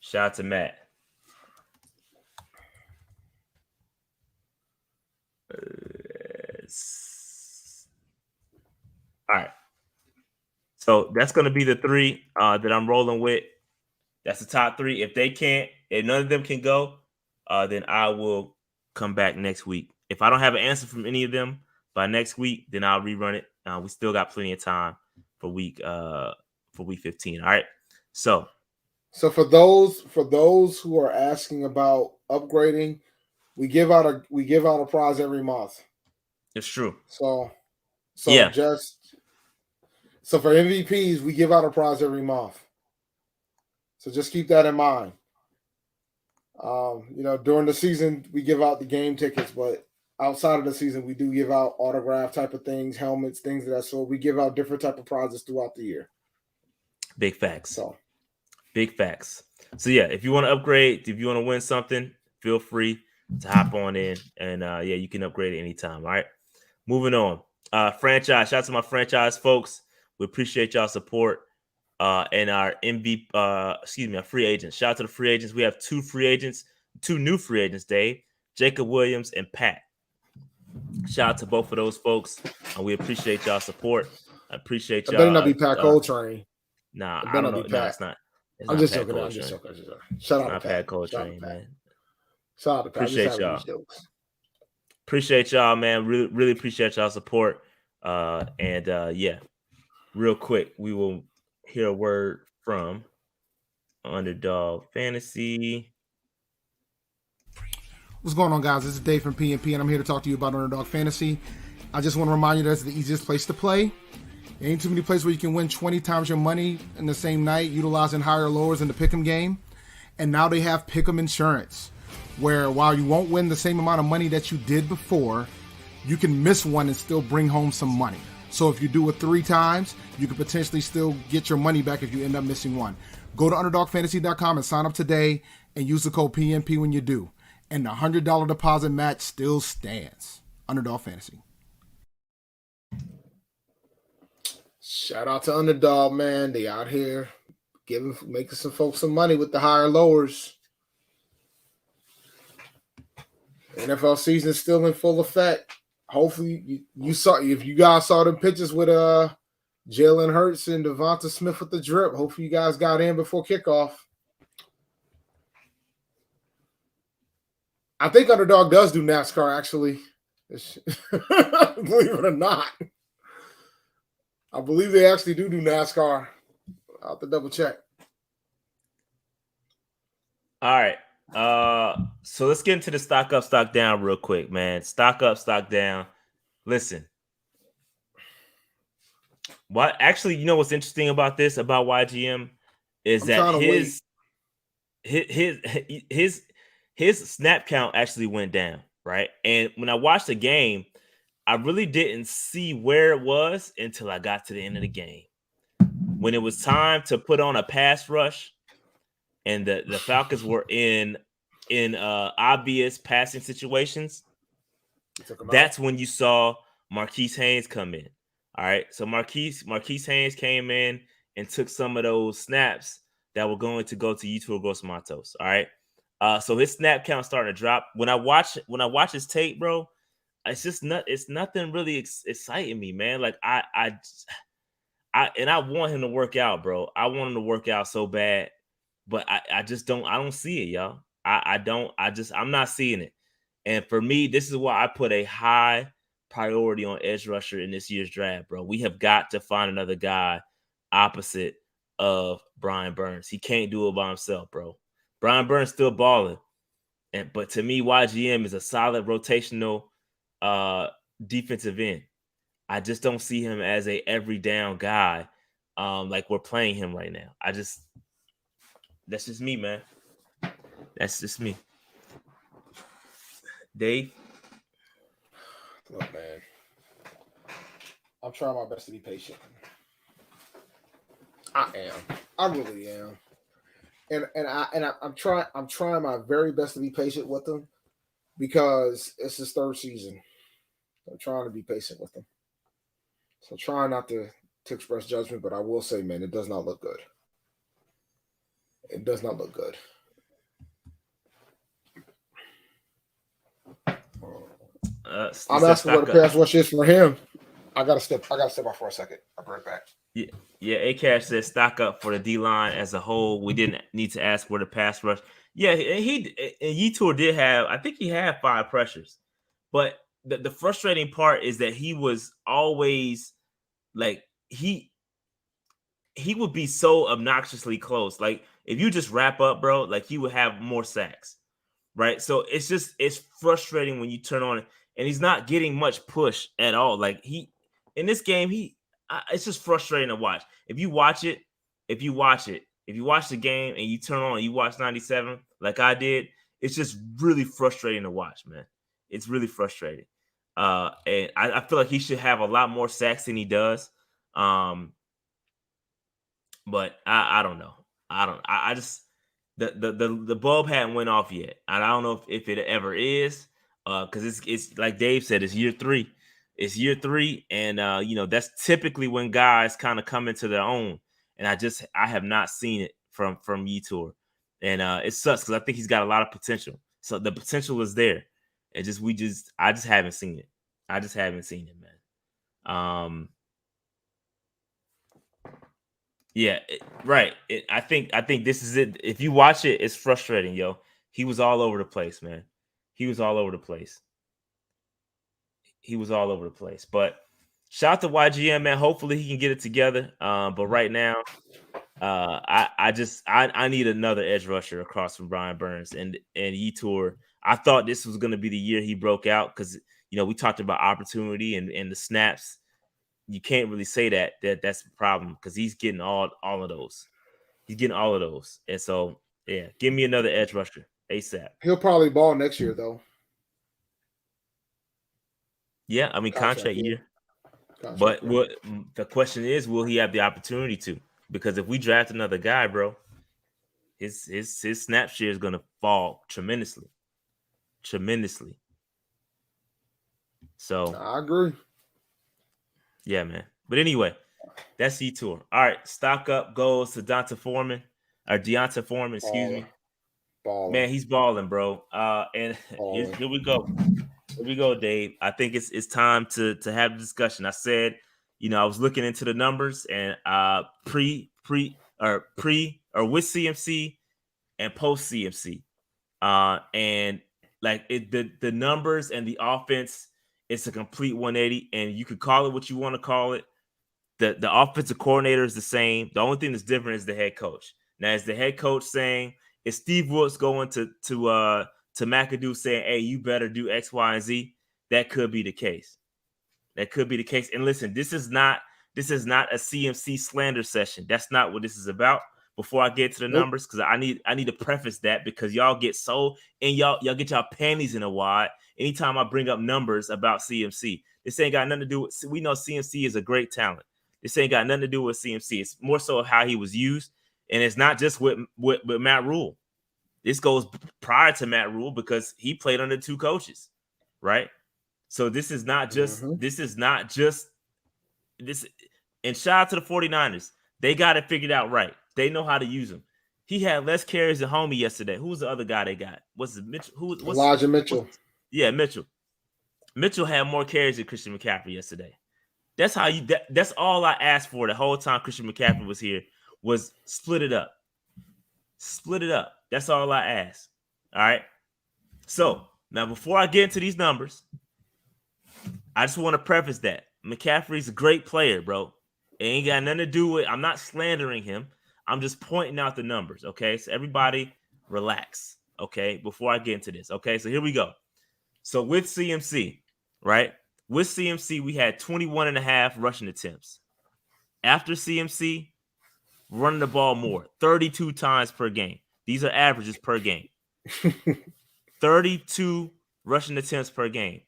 Shout out to Matt. All right. So that's going to be the 3 that I'm rolling with. That's the top 3. If none of them can go, then I will come back next week. If I don't have an answer from any of them by next week, then I'll rerun it. We still got plenty of time for week 15. All right. So for those who are asking about upgrading, we give out a prize every month. It's true. So for MVPs, we give out a prize every month. So just keep that in mind. During the season, we give out the game tickets, but outside of the season, we do give out autograph type of things, helmets, things of that sort. We give out different type of prizes throughout the year. Big facts. Big facts. So yeah, if you want to upgrade, if you want to win something, feel free to hop on in, and you can upgrade at any time. All right. Moving on. Franchise. Shout out to my franchise folks. We appreciate y'all support. And our our free agents. Shout out to the free agents. We have 2 new free agents, Dave, Jacob Williams and Pat. Shout out to both of those folks. And we appreciate y'all support. I appreciate y'all. It better not be Pat Coltrane. Nah, I don't know. No, it's not. I'm just joking. Shout out to Pat Coltrane, man. Shout out to Pat. Appreciate y'all. Appreciate y'all, man. Really, really appreciate y'all support. Yeah, real quick, we will hear a word from Underdog Fantasy. What's going on, guys? This is Dave from PNP, and I'm here to talk to you about Underdog Fantasy. I just want to remind you that's the easiest place to play. There ain't too many places where you can win 20 times your money in the same night, utilizing higher lowers in the pick'em game. And now they have pick'em insurance, where while you won't win the same amount of money that you did before, you can miss one and still bring home some money. So if you do it 3 times, you could potentially still get your money back if you end up missing one. Go to UnderdogFantasy.com and sign up today and use the code PNP when you do. And the $100 deposit match still stands. Underdog Fantasy. Shout out to Underdog, man. They out here making some folks some money with the higher lowers. NFL season is still in full effect. Hopefully, you saw, if you guys saw them pictures with Jalen Hurts and Devonta Smith with the drip. Hopefully, you guys got in before kickoff. I think Underdog does do NASCAR, actually. Believe it or not. I believe they actually do NASCAR. I'll have to double check. All right. So let's get into the stock up, stock down real quick, man. Stock up, stock down. Listen. What actually, you know what's interesting about this, about YGM, is that his snap count actually went down, right? And when I watched the game, I really didn't see where it was until I got to the end of the game. When it was time to put on a pass rush and the Falcons were in obvious passing situations, that's when you saw Marquise Haynes come in. All right. So Marquise Haynes came in and took some of those snaps that were going to go to Yetur Gross-Matos. All right. So his snap count starting to drop. When I watch his tape, bro, it's nothing really exciting me, man. Like I want him to work out, bro. I want him to work out so bad, but I just don't see it, y'all. I'm not seeing it. And for me, this is why I put a high priority on edge rusher in this year's draft, bro. We have got to find another guy opposite of Brian Burns. He can't do it by himself, bro. Brian Burns still balling. But to me, YGM is a solid rotational defensive end. I just don't see him as a every down guy like we're playing him right now. That's just me, man. That's just me. Dave? Look, man, I'm trying my best to be patient. I am. I really am. And I'm trying my very best to be patient with him because it's his 3rd season. I'm trying to be patient with him. So trying not to express judgment, but I will say, man, it does not look good. It does not look good. I'm asking what the pass rush is for him. I gotta step off for a second. I'll be right back. Yeah. A-Cash says stock up for the D-line as a whole. We didn't need to ask where the pass rush. Yeah, Yetur did have, I think he had 5 pressures. But the frustrating part is that he was always like he would be so obnoxiously close. Like if you just wrap up, bro, like he would have more sacks. Right? So it's frustrating when you turn on it and he's not getting much push at all. Like in this game, it's just frustrating to watch. If you watch the game and you turn on and you watch 97 like I did, it's just really frustrating to watch, man. It's really frustrating. And I feel like he should have a lot more sacks than he does. But I don't know. I just the bulb hadn't went off yet. And I don't know if it ever is. Because it's like Dave said, it's year 3. It's year 3, and that's typically when guys kind of come into their own. And I have not seen it from Yetur, and it sucks because I think he's got a lot of potential. So the potential is there. I just haven't seen it. I just haven't seen it, man. Yeah, right. I think this is it. If you watch it, it's frustrating, yo. He was all over the place, man. He was all over the place. But shout out to YGM, man. Hopefully he can get it together. But right now, I need another edge rusher across from Brian Burns and Yetur. I thought this was going to be the year he broke out because we talked about opportunity and the snaps. You can't really say that's the problem because he's getting all of those. He's getting all of those, and so yeah, give me another edge rusher ASAP. He'll probably ball next year though. Yeah, I mean contract year. But the question is, will he have the opportunity to? Because if we draft another guy, bro, his snap share is gonna fall tremendously. So I agree. Yeah, man. But anyway, that's Yetur. All right, stock up goes to Deonta Foreman, excuse me. Balling. Man, he's balling, bro. And here we go. Here we go, Dave. I think it's time to have a discussion. I said, I was looking into the numbers and pre or with CMC and post CMC. And like the numbers and the offense, it's a complete 180, and you could call it what you want to call it. The offensive coordinator is the same. The only thing that's different is the head coach. Now, is the head coach saying, is Steve Wilkes going to McAdoo saying, hey, you better do X, Y, and Z? That could be the case. And listen, this is not a CMC slander session. That's not what this is about. Before I get to the numbers, because I need to preface that because y'all get y'all get y'all panties in a wad anytime I bring up numbers about CMC. This ain't got nothing to do with. We know CMC is a great talent. This ain't got nothing to do with CMC. It's more so how he was used, and it's not just with Matt Rule. This goes prior to Matt Rule because he played under two coaches, right? So this is not just this. And shout out to the 49ers. They got it figured out right. They know how to use him. He had less carries than Homie yesterday. Who was the other guy they got? Was it Mitchell? Elijah Mitchell. Yeah, Mitchell. Mitchell had more carries than Christian McCaffrey yesterday. That's how that's all I asked for the whole time Christian McCaffrey was here was split it up. Split it up. That's all I asked. All right. So now before I get into these numbers, I just want to preface that McCaffrey's a great player, bro. It ain't got nothing to do with, I'm not slandering him. I'm just pointing out the numbers, okay? So everybody relax, okay, before I get into this, okay? So here we go. So with CMC, right? With CMC, we had 21 and a half rushing attempts. After CMC, running the ball more, 32 times per game. These are averages per game. 32 rushing attempts per game.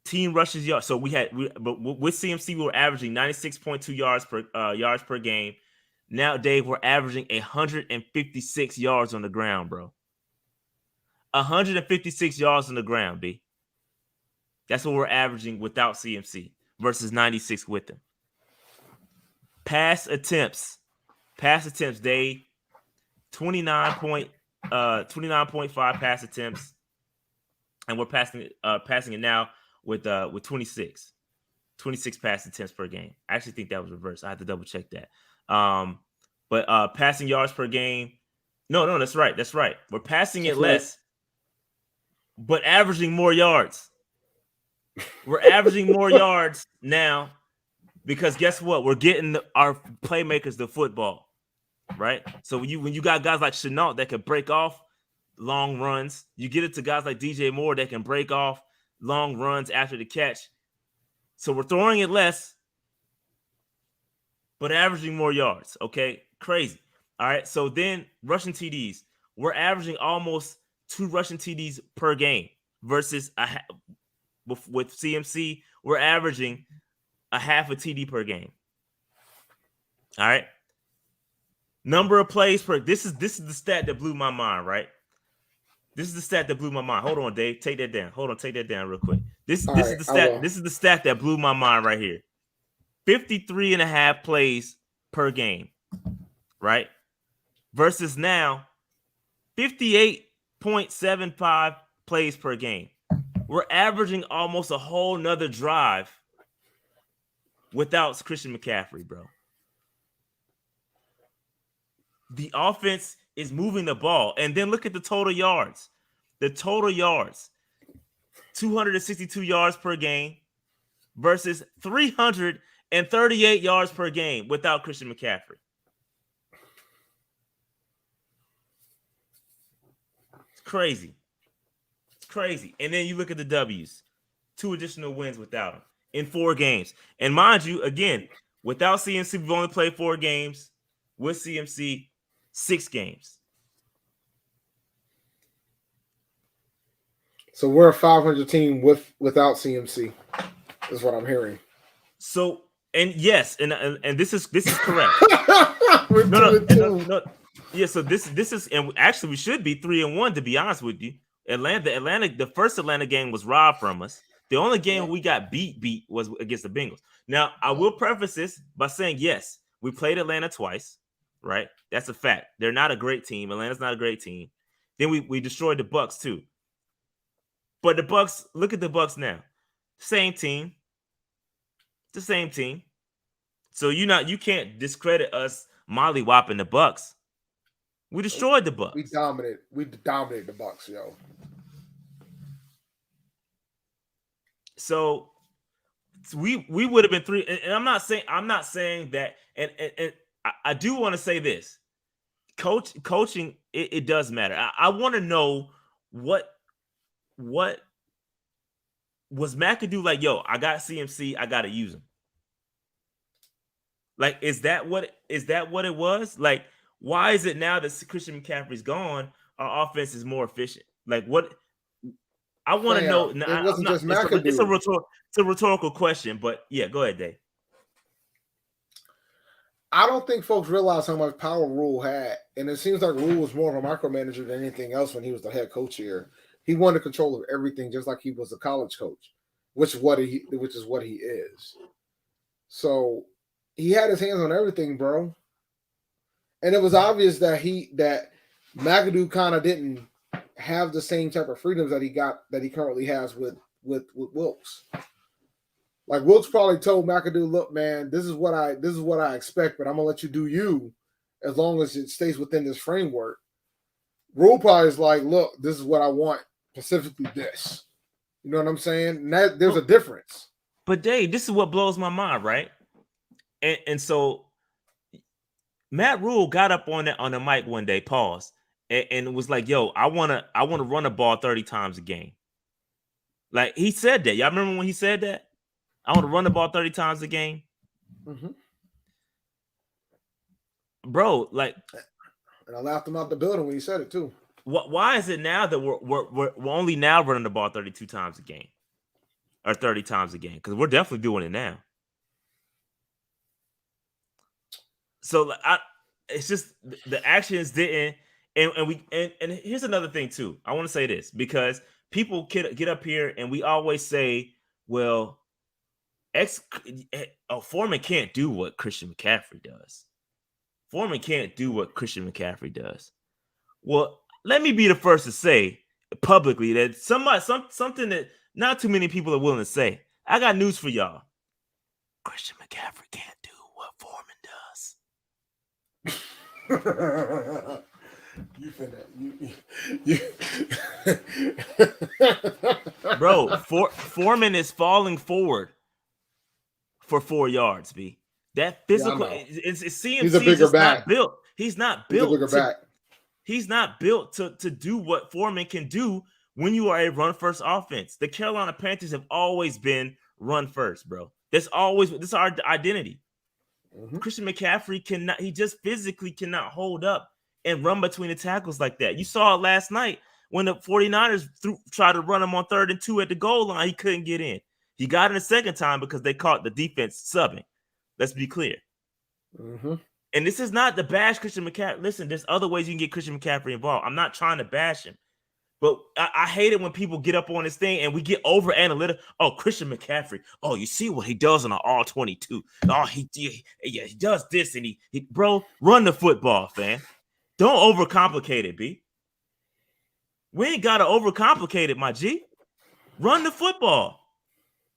Team rushes yards. So but with CMC, we were averaging 96.2 yards per game. Now, Dave, we're averaging 156 yards on the ground, bro. 156 yards on the ground, B. That's what we're averaging without CMC versus 96 with him. Pass attempts, Dave. 29.5 pass attempts, and we're passing it now with 26 pass attempts per game. I actually think that was reversed. I have to double check that. But passing yards per game, no, that's right. We're passing it less, but averaging more yards. We're averaging more yards now because guess what? We're getting our playmakers the football, right? So when you got guys like Chenault that can break off long runs, you get it to guys like DJ Moore that can break off long runs after the catch. So we're throwing it less, but averaging more yards. Okay, crazy. All right. So then rushing TDs, we're averaging almost 2 rushing TDs per game versus with CMC, we're averaging a half a TD per game. All right. Number of plays per. This is the stat that blew my mind. Right. This is the stat that blew my mind. Hold on, Dave. Take that down. Take that down real quick. This is the stat. This is the stat that blew my mind right here. 53 and a half plays per game, right? Versus now 58.75 plays per game. We're averaging almost a whole nother drive without Christian McCaffrey, bro. The offense is moving the ball. And then look at the total yards. 262 yards per game versus 338 yards per game without Christian McCaffrey. It's crazy. It's crazy. And then you look at the W's. 2 additional wins without him in 4 games. And mind you, again, without CMC, we've only played 4 games. With CMC, 6 games. So we're a 500 team without CMC, is what I'm hearing. So, and yes, and this is correct. No. Yeah, so this is, and actually we should be 3-1 to be honest with you. The first Atlanta game was robbed from us. The only game we got beat was against the Bengals. Now, I will preface this by saying, yes, we played Atlanta twice, right? That's a fact. They're not a great team. Atlanta's not a great team. Then we destroyed the Bucs too. But the Bucs, look at the Bucs now. Same team. The same team. So you can't discredit us molly-whopping the Bucs. We destroyed the Bucs. We dominated the Bucs, yo. So we would have been 3, and I'm not saying that, and I do want to say this. Coaching, it does matter. I want to know what was McAdoo like, yo, I got CMC, I gotta use him. Like, is that what it was? Like, why is it now that Christian McCaffrey's gone, our offense is more efficient? Like, what I want to know. It wasn't just McAdoo. It's a rhetorical question, but yeah, go ahead, Dave. I don't think folks realize how much power Rule had, and it seems like Rule was more of a micromanager than anything else when he was the head coach here. He wanted control of everything, just like he was a college coach, which is what he is. So he had his hands on everything, bro. And it was obvious that McAdoo kind of didn't have the same type of freedoms that he currently has with Wilkes. Like Wilkes probably told McAdoo, look, man, this is what I expect, but I'm gonna let you do you as long as it stays within this framework. Rule probably is like, look, this is what I want, specifically this. You know what I'm saying? There's a difference. But Dave, this is what blows my mind, right? And so Matt Rule got up on the mic one day, paused, and was like, yo, I wanna run the ball 30 times a game. Like he said that. Y'all remember when he said that? I want to run the ball 30 times a game. Mm-hmm. Bro, like, and I laughed him out the building when he said it too. Why is it now that we're only now running the ball 32 times a game or 30 times a game? Because we're definitely doing it now. So it's just the actions didn't, and here's another thing too. I want to say this because people get up here and we always say, well, Foreman can't do what Christian McCaffrey does. Foreman can't do what Christian McCaffrey does. Well, let me be the first to say publicly that something that not too many people are willing to say. I got news for y'all. Christian McCaffrey can't do what Foreman does. Bro, Foreman is falling forward for 4 yards, B. That physical, it's CMC. He's a bigger back. He's not built. He's a bigger back. He's not built to do what Foreman can do when you are a run-first offense. The Carolina Panthers have always been run-first, bro. This is our identity. Mm-hmm. Christian McCaffrey he just physically cannot hold up and run between the tackles like that. You saw it last night when the 49ers tried to run him on 3rd and 2 at the goal line. He couldn't get in. He got in the second time because they caught the defense subbing. Let's be clear. Mm-hmm. And this is not to bash Christian McCaffrey. Listen, there's other ways you can get Christian McCaffrey involved. I'm not trying to bash him. But I hate it when people get up on this thing and we get over analytical. Oh, Christian McCaffrey. Oh, you see what he does on an all-22. Oh, he does this. And he bro, run the football, fam. Don't overcomplicate it, B. We ain't got to overcomplicate it, my G. Run the football.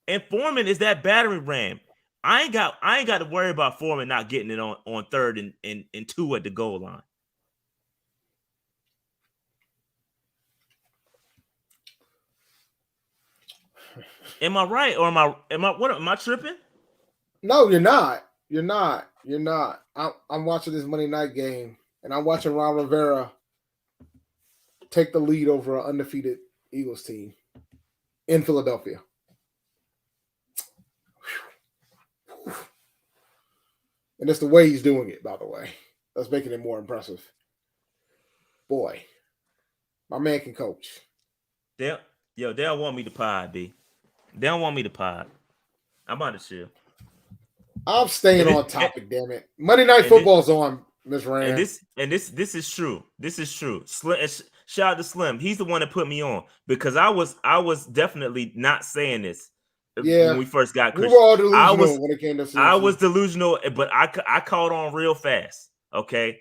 And Foreman is that battering ram. I ain't got to worry about Foreman not getting it on 3rd and 2 at the goal line. Am I right or am I tripping? No, you're not. You're not. I'm watching this Monday night game, and I'm watching Ron Rivera take the lead over an undefeated Eagles team in Philadelphia. And it's the way he's doing it, by the way. That's making it more impressive. Boy, my man can coach. They don't want me to pod, B. They don't want me to pod. I'm about to chill. I'm staying on topic, damn it. Monday Night Football's on, Miss Rand. And this is true. This is true. Shout out to Slim. He's the one that put me on because I was definitely not saying this. When we first got Christian. We were all delusional when it came to CMC. I was delusional, but I caught on real fast. Okay,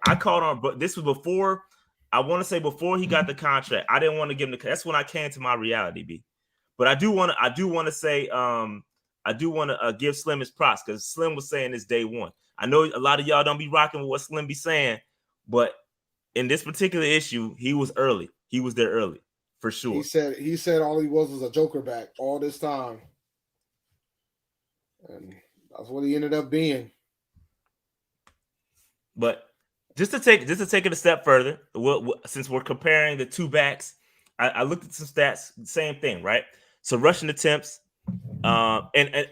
I caught on, but this was before. I want to say before he got the contract. I didn't want to give him the. That's when I came to my reality, B. But I do want to say, I do want to give Slim his props because Slim was saying this day one. I know a lot of y'all don't be rocking with what Slim be saying, but in this particular issue, he was early. He was there early. For sure. He said all he was a joker back all this time. And that's what he ended up being. But just to take it a step further, since we're comparing the two backs, I looked at some stats, same thing, right? So rushing attempts, and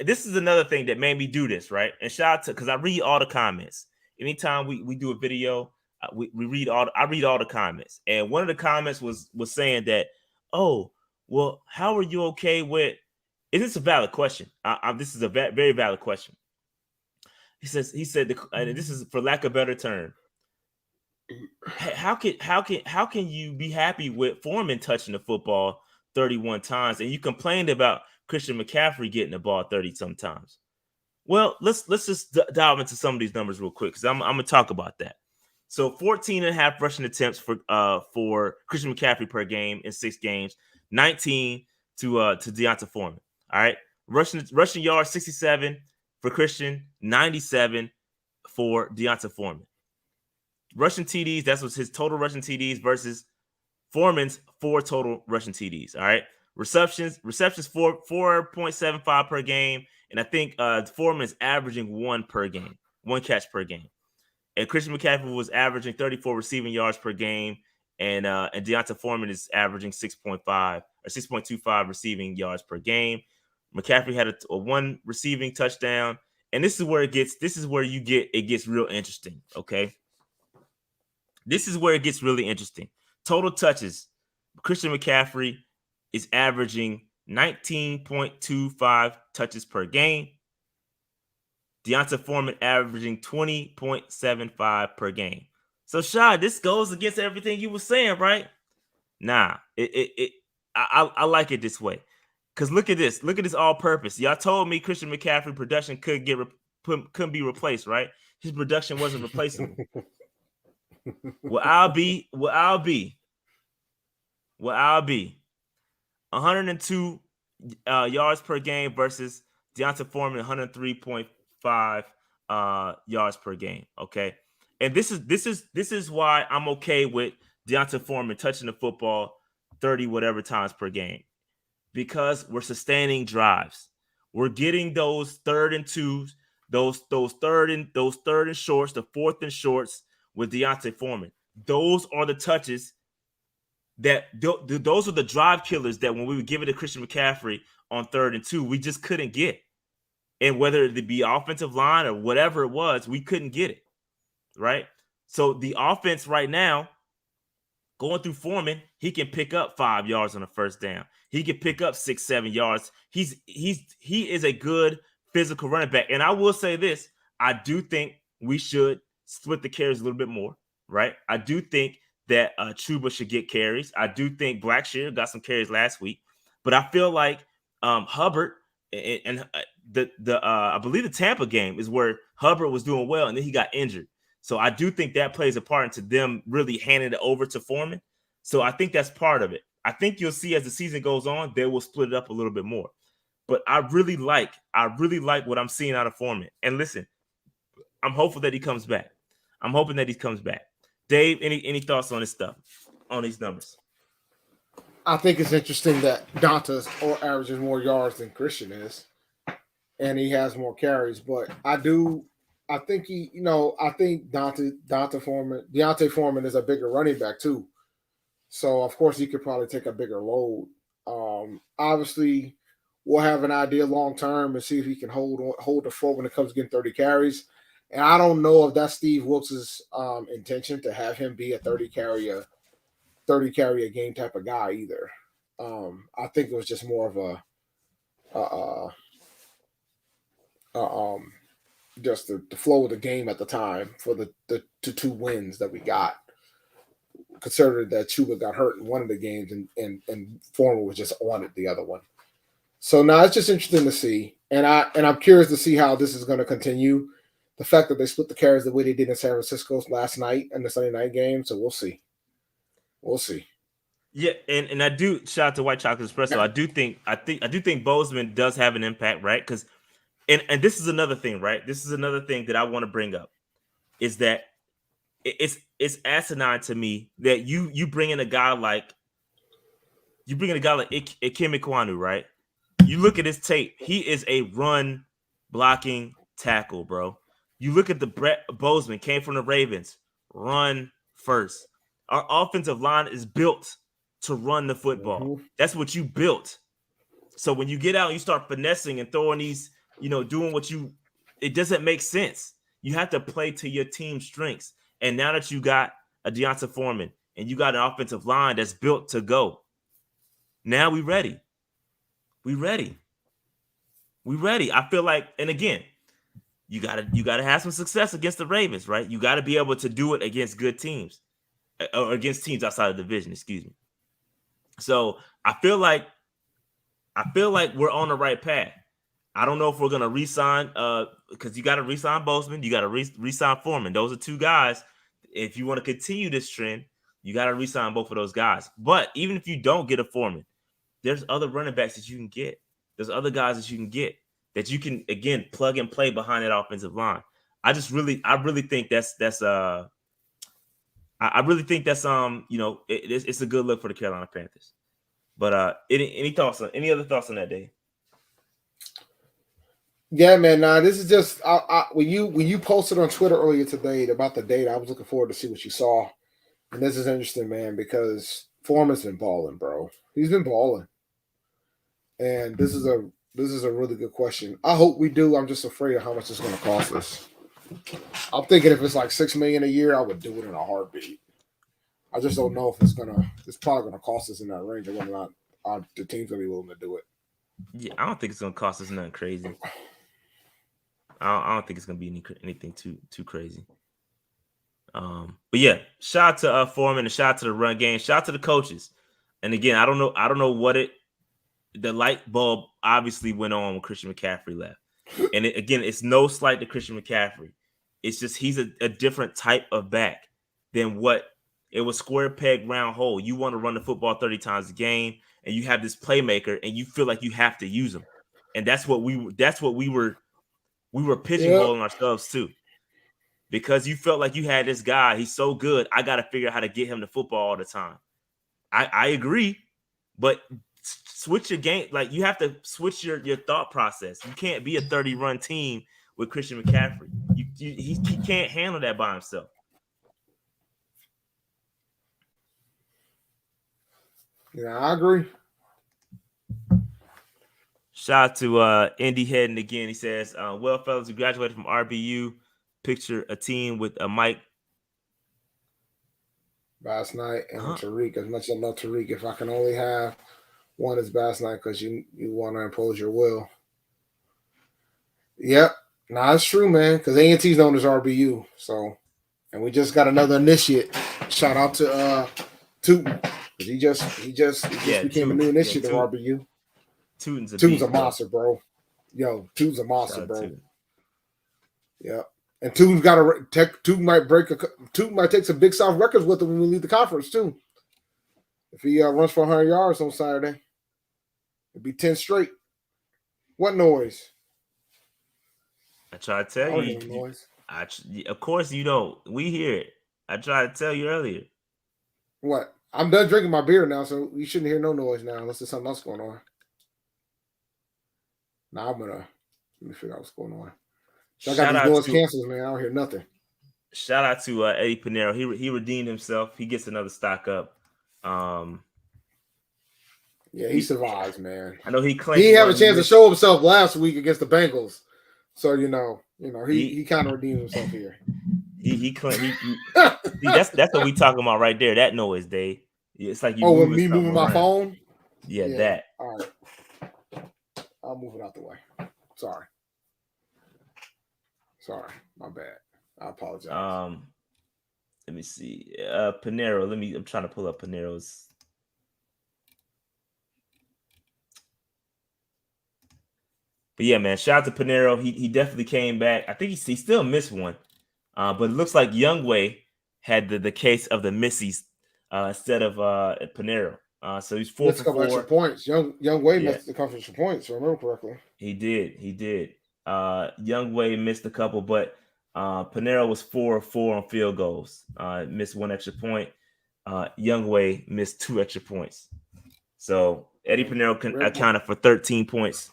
this is another thing that made me do this, right? And shout out to, because I read all the comments. Anytime we do a video, I read all the comments. And one of the comments was saying that, oh, well, how are you okay with? Is this a valid question? This is a very valid question. He said, and this is for lack of a better term. How can you be happy with Foreman touching the football 31 times and you complained about Christian McCaffrey getting the ball 30 sometimes? Well, let's just dive into some of these numbers real quick because I'm gonna talk about that. So 14.5 rushing attempts for Christian McCaffrey per game in 6 games, 19 to Deonta Foreman. All right, rushing yards 67 for Christian, 97 for Deonta Foreman. Rushing TDs, that's what's his total rushing TDs versus Foreman's 4 total rushing TDs. All right, receptions 4.75 per game, and I think Foreman's averaging 1 catch per game. And Christian McCaffrey was averaging 34 receiving yards per game, and Deonta Foreman is averaging 6.5 or 6.25 receiving yards per game. McCaffrey had a 1 receiving touchdown, and this is where it gets real interesting. Okay, this is where it gets really interesting. Total touches, Christian McCaffrey is averaging 19.25 touches per game. Deonta Foreman averaging 20.75 per game. So, Shad, this goes against everything you were saying, right? Nah, I like it this way. Because look at this all purpose. Y'all told me Christian McCaffrey production couldn't be replaced, right? His production wasn't replaceable. Well, I'll be 102 yards per game versus Deonta Foreman 103.5 yards per game. Okay, and this is why I'm okay with Deonta Foreman touching the football 30 whatever times per game, because we're sustaining drives. We're getting those 3rd and 2s, those 3rd and shorts, the 4th and shorts with Deonta Foreman. Those are the touches those are the drive killers that when we would give it to Christian McCaffrey on 3rd and 2, we just couldn't get. And whether it be offensive line or whatever it was, we couldn't get it, right? So the offense right now, going through Foreman, he can pick up 5 yards on a first down. He can pick up 6-7 yards. He is a good physical running back. And I will say this, I do think we should split the carries a little bit more, right? I do think that Chuba should get carries. I do think Blackshear got some carries last week, but I feel like Hubbard and I believe the Tampa game is where Hubbard was doing well and then he got injured. So I do think that plays a part into them really handing it over to Foreman. So I think that's part of it. I think you'll see as the season goes on, they will split it up a little bit more. But I really like what I'm seeing out of Foreman. And listen, I'm hopeful that he comes back. I'm hoping that he comes back. Dave, any thoughts on this stuff, on these numbers? I think it's interesting that Donta's averages more yards than Christian is, and he has more carries. But I think Deontay Foreman is a bigger running back too. So of course he could probably take a bigger load. Obviously, we'll have an idea long term and see if he can hold the fort when it comes to getting 30 carries. And I don't know if that's Steve Wilks' intention to have him be a 30 carry a game type of guy either. I think it was just more of just the flow of the game at the time for the two wins that we got. Considered that Chuba got hurt in one of the games and Foreman was just on it the other one. So now it's just interesting to see. And I'm curious to see how this is going to continue. The fact that they split the carries the way they did in San Francisco last night in the Sunday night game. So we'll see. We'll see. Yeah, and I do shout out to White Chocolate Espresso. Yeah. I do think Bozeman does have an impact, right? Because and this is another thing, right? This is another thing that I want to bring up is that it's asinine to me that you bring in a guy like Ikem Ekwonu, right? You look at his tape; he is a run blocking tackle, bro. You look at the Brett Bozeman came from the Ravens, run first. Our offensive line is built to run the football. Mm-hmm. That's what you built. So when you get out and you start finessing and throwing these, doing it doesn't make sense. You have to play to your team's strengths. And now that you got a Deontay Foreman and you got an offensive line that's built to go, now we ready. We ready. I feel like, and again, you gotta have some success against the Ravens, right? You got to be able to do it against good teams. Or against teams outside of the division, excuse me. So I feel like we're on the right path. I don't know if we're gonna re-sign because you got to re-sign Bozeman, you got to re-sign Foreman. Those are two guys. If you want to continue this trend, you got to re-sign both of those guys. But even if you don't get a Foreman, there's other running backs that you can get. There's other guys that you can get that you can again plug and play behind that offensive line. I really think that's I really think that's it's a good look for the Carolina Panthers. But any other thoughts on that, Dave? Yeah, man. This is just when you posted on Twitter earlier today about the date, I was looking forward to see what you saw. And this is interesting, man, because Foreman's been balling, bro. He's been balling. And this is a really good question. I hope we do. I'm just afraid of how much it's going to cost us. I'm thinking if it's like $6 million a year, I would do it in a heartbeat. I just don't know if it's probably gonna cost us in that range, or whether or not the team's gonna be willing to do it. Yeah, I don't think it's gonna cost us nothing crazy. I don't think it's gonna be anything too crazy. But yeah, shout out to Foreman and shout out to the run game, shout out to the coaches. And again, I don't know what the light bulb obviously went on when Christian McCaffrey left. And it's no slight to Christian McCaffrey. It's just he's a different type of back than what it was. Square peg, round hole. You want to run the football 30 times a game, and you have this playmaker, and you feel like you have to use him. And that's what we were pigeonholing ourselves to. Because you felt like you had this guy, he's so good, I got to figure out how to get him the football all the time. I agree, but switch your game. Like, you have to switch your thought process. You can't be a 30-run team with Christian McCaffrey. He can't handle that by himself. Yeah, I agree. Shout out to Indy Heading again. He says, well, fellas, we graduated from RBU. Picture a team with a Mike Bass Knight and Tariq. As much as I love Tariq, if I can only have one, is Bass Knight, because you want to impose your will. Yep. Nah, it's true, man, because A&T's known as RBU. So, and we just got another initiate. Shout out to Tootin. He just became a new initiate of RBU. Tootin's a monster, bro. Yo, Tootin's a monster, bro. Yeah. And Tootin might take some Big South records with him when we leave the conference too. If he runs for 100 yards on Saturday, it'd be 10 straight. What noise? I try to tell you. Noise. Of course you don't. We hear it. I tried to tell you earlier. What? I'm done drinking my beer now, so you shouldn't hear no noise now unless there's something else going on. Now let me figure out what's going on. So I got these noise cancels, man. I don't hear nothing. Shout out to Eddie Pinero. He redeemed himself. He gets another stock up. Yeah, he survives, man. I know he claimed he didn't have a chance to show himself last week against the Bengals, so he kind of redeemed himself here. He claimed that's what we talking about right there. That noise, Dave. It's like you. With me moving my phone. Yeah, that. All right, I'll move it out the way. Sorry, my bad. I apologize. Let me see. Pinero. I'm trying to pull up Pinero's. But yeah, man, shout out to Pinero. He definitely came back. I think he still missed one. But it looks like Youngway had the case of the missies instead of Pinero. So he's 4 for 4. Extra points. Youngway missed a couple extra points, if I remember correctly. He did. Youngway missed a couple, but Pinero was 4 of 4 on field goals. Missed 1 extra point. Youngway missed 2 extra points. So Eddie Pinero accounted for 13 points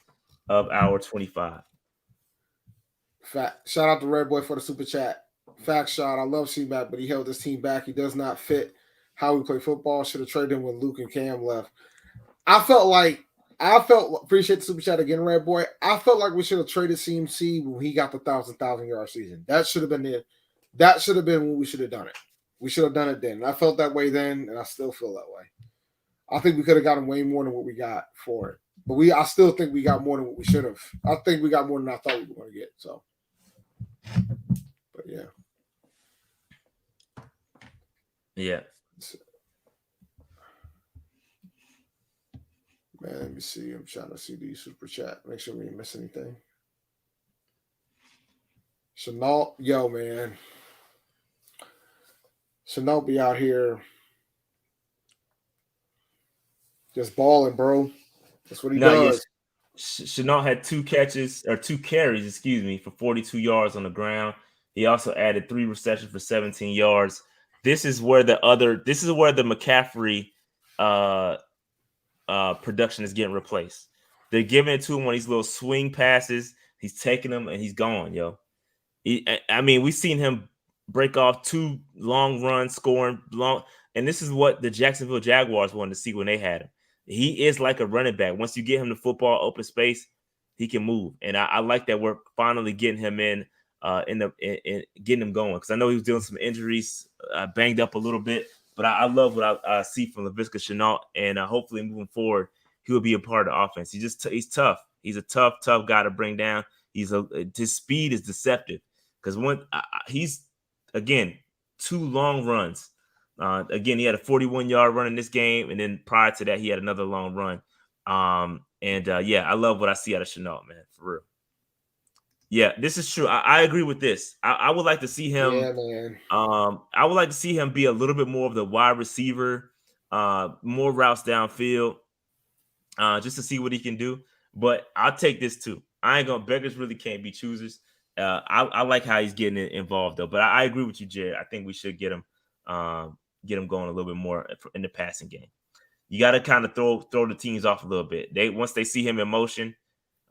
of our 25. Fact. Shout out to Red Boy for the super chat. Fact shot. I love C-Mac, but he held this team back. He does not fit how we play football. Should have traded him when Luke and Cam left. Appreciate the super chat again, Red Boy. I felt like we should have traded CMC when he got the 1,000-yard season. That should have been it. That should have been when we should have done it. We should have done it then. I felt that way then, and I still feel that way. I think we could have gotten way more than what we got for it. But I still think we got more than what we should have. I think we got more than I thought we were going to get. So, but yeah. Yeah. Man, let me see. I'm trying to see the super chat. Make sure we didn't miss anything. Chenault, yo, man. Chenault be out here just balling, bro. That's what he does. Yes. Chenault had 2 carries, for 42 yards on the ground. He also added 3 receptions for 17 yards. This is where the McCaffrey production is getting replaced. They're giving it to him on these little swing passes. He's taking them and he's gone, yo. We've seen him break off 2 long runs, scoring long, and this is what the Jacksonville Jaguars wanted to see when they had him. He is like a running back. Once you get him the football, open space, he can move. And I like that we're finally getting him in getting him going, because I know he was dealing with some injuries, banged up a little bit. But I love what I see from Laviska Shenault, and hopefully moving forward, he will be a part of the offense. He's tough. He's a tough guy to bring down. His speed is deceptive, because he's again 2 long runs. Again, he had a 41-yard run in this game, and then prior to that, he had another long run. I love what I see out of Shenault, man, for real. Yeah, this is true. I agree with this. I would like to see him. Yeah, man. I would like to see him be a little bit more of the wide receiver, more routes downfield, just to see what he can do. But I'll take this too. Beggars really can't be choosers. I like how he's getting involved though. But I agree with you, Jared. I think we should get him going a little bit more in the passing game. You got to kind of throw the teams off a little bit. Once they see him in motion,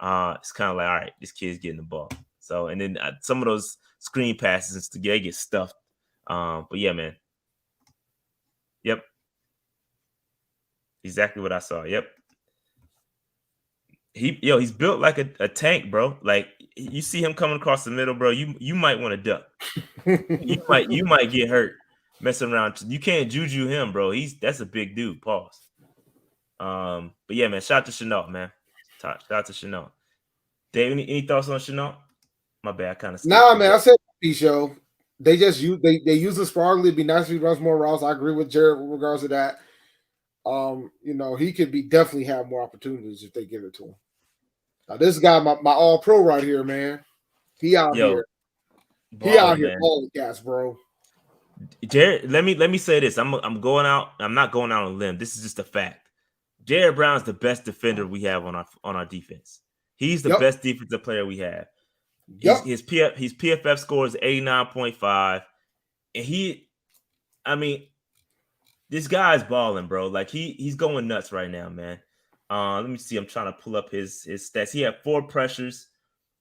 it's kind of like, all right, this kid's getting the ball. So, and then some of those screen passes, they get stuffed. But yeah, man. Yep. Exactly what I saw. Yep. He's built like a tank, bro. Like, you see him coming across the middle, bro. You might want to duck. you might get hurt messing around. You can't juju him, bro. That's a big dude. Pause. But yeah, man. Shout out to Shenault, man. Shout out to Shenault. Dave, any thoughts on Shenault? My bad. I kind of man. I said P-show. They just use they use this sporadically. It'd be nice if he runs more routes. I agree with Jared with regards to that. He could definitely have more opportunities if they give it to him. Now, this guy, my all pro right here, man. He out here. He out here balling cats, bro. Jared, let me say this. I'm going out. I'm not going out on a limb. This is just a fact. Jared Brown's the best defender we have on our defense. He's the best defensive player we have. His PFF score is 89.5, and This guy's balling, bro. Like he's going nuts right now, man. Let me see. I'm trying to pull up his stats. He had 4 pressures,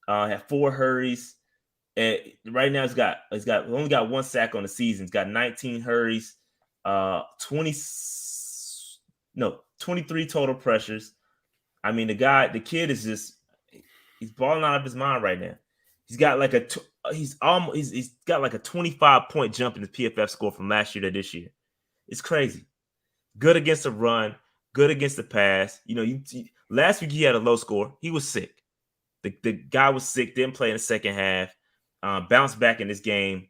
had 4 hurries. And right now he's only got 1 sack on the season. He's got 19 hurries, 23 total pressures. I mean, the kid is just he's balling out of his mind right now. He's got like he's got like a 25-point jump in his PFF score from last year to this year. It's crazy. Good against the run, good against the pass. You know, last week he had a low score. He was sick. The guy was sick, didn't play in the second half. Bounced back in this game,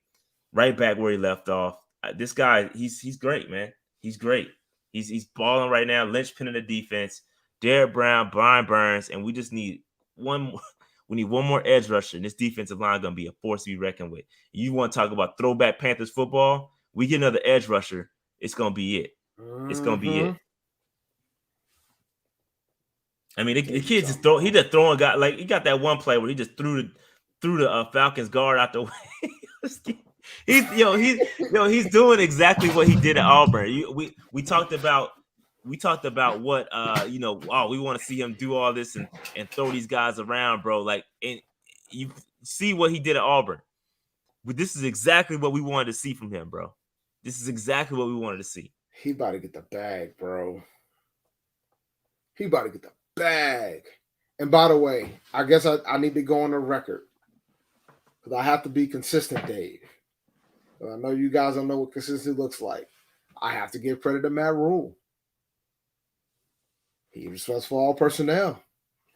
right back where he left off. This guy, he's great, man. He's great. He's balling right now, linchpin in the defense. Derrick Brown, Brian Burns, and we just need one more edge rusher. And this defensive line is going to be a force to be reckoned with. You want to talk about throwback Panthers football? We get another edge rusher. It's going to be it. It's going to be it. I mean, the kid just throwing guy like he got that one play where he just threw the Falcons guard out the way. He's doing exactly what he did at Auburn. We talked about what we want to see him do all this and throw these guys around, bro. Like, and you see what he did at Auburn. But this is exactly what we wanted to see from him, bro. This is exactly what we wanted to see. He about to get the bag, bro. He about to get the bag. And by the way, I guess I need to go on the record because I have to be consistent, Dave. I know you guys don't know what consistency looks like. I have to give credit to Matt Rule. He was responsible for all personnel.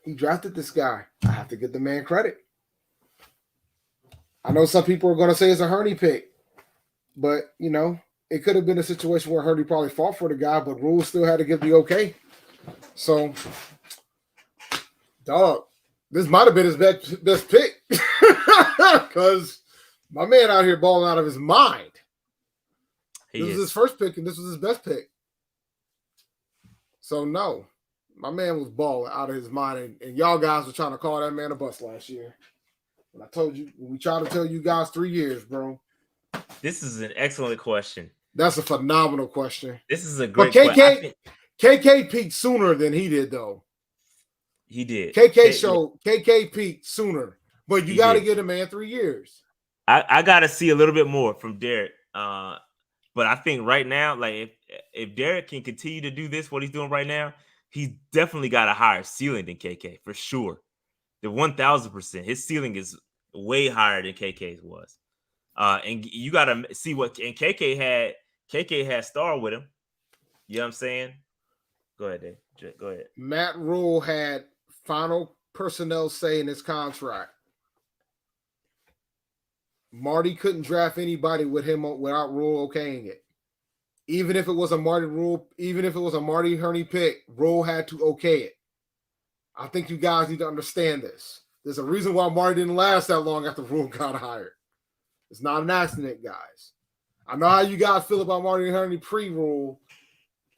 He drafted this guy. I have to give the man credit. I know some people are going to say it's a Hurney pick, but, it could have been a situation where Hurney probably fought for the guy, but Rule still had to give the okay. So, dog, this might have been his best pick because my man out here balling out of his mind. This was his first pick, and this was his best pick. So, no, my man was balling out of his mind, and y'all guys were trying to call that man a bust last year. And I told you, we tried to tell you guys 3 years, bro. This is an excellent question. That's a phenomenal question. This is a great question. KK peaked sooner than he did, though. He did. KK peaked sooner, but you got to give the man 3 years. I got to see a little bit more from Derrick. But I think right now, like if Derrick can continue to do this, what he's doing right now, he's definitely got a higher ceiling than KK for sure. The 1,000%. His ceiling is way higher than KK's was. And you got to see what and KK had Star with him. You know what I'm saying? Go ahead, Dave. Go ahead. Matt Rule had final personnel say in his contract. Marty couldn't draft anybody with him without Rule okaying it. Even if it was a Marty Hurney pick, Rule had to okay it. I think you guys need to understand this. There's a reason why Marty didn't last that long after Rule got hired. It's not an accident, guys. I know how you guys feel about Marty Hurney pre-Rule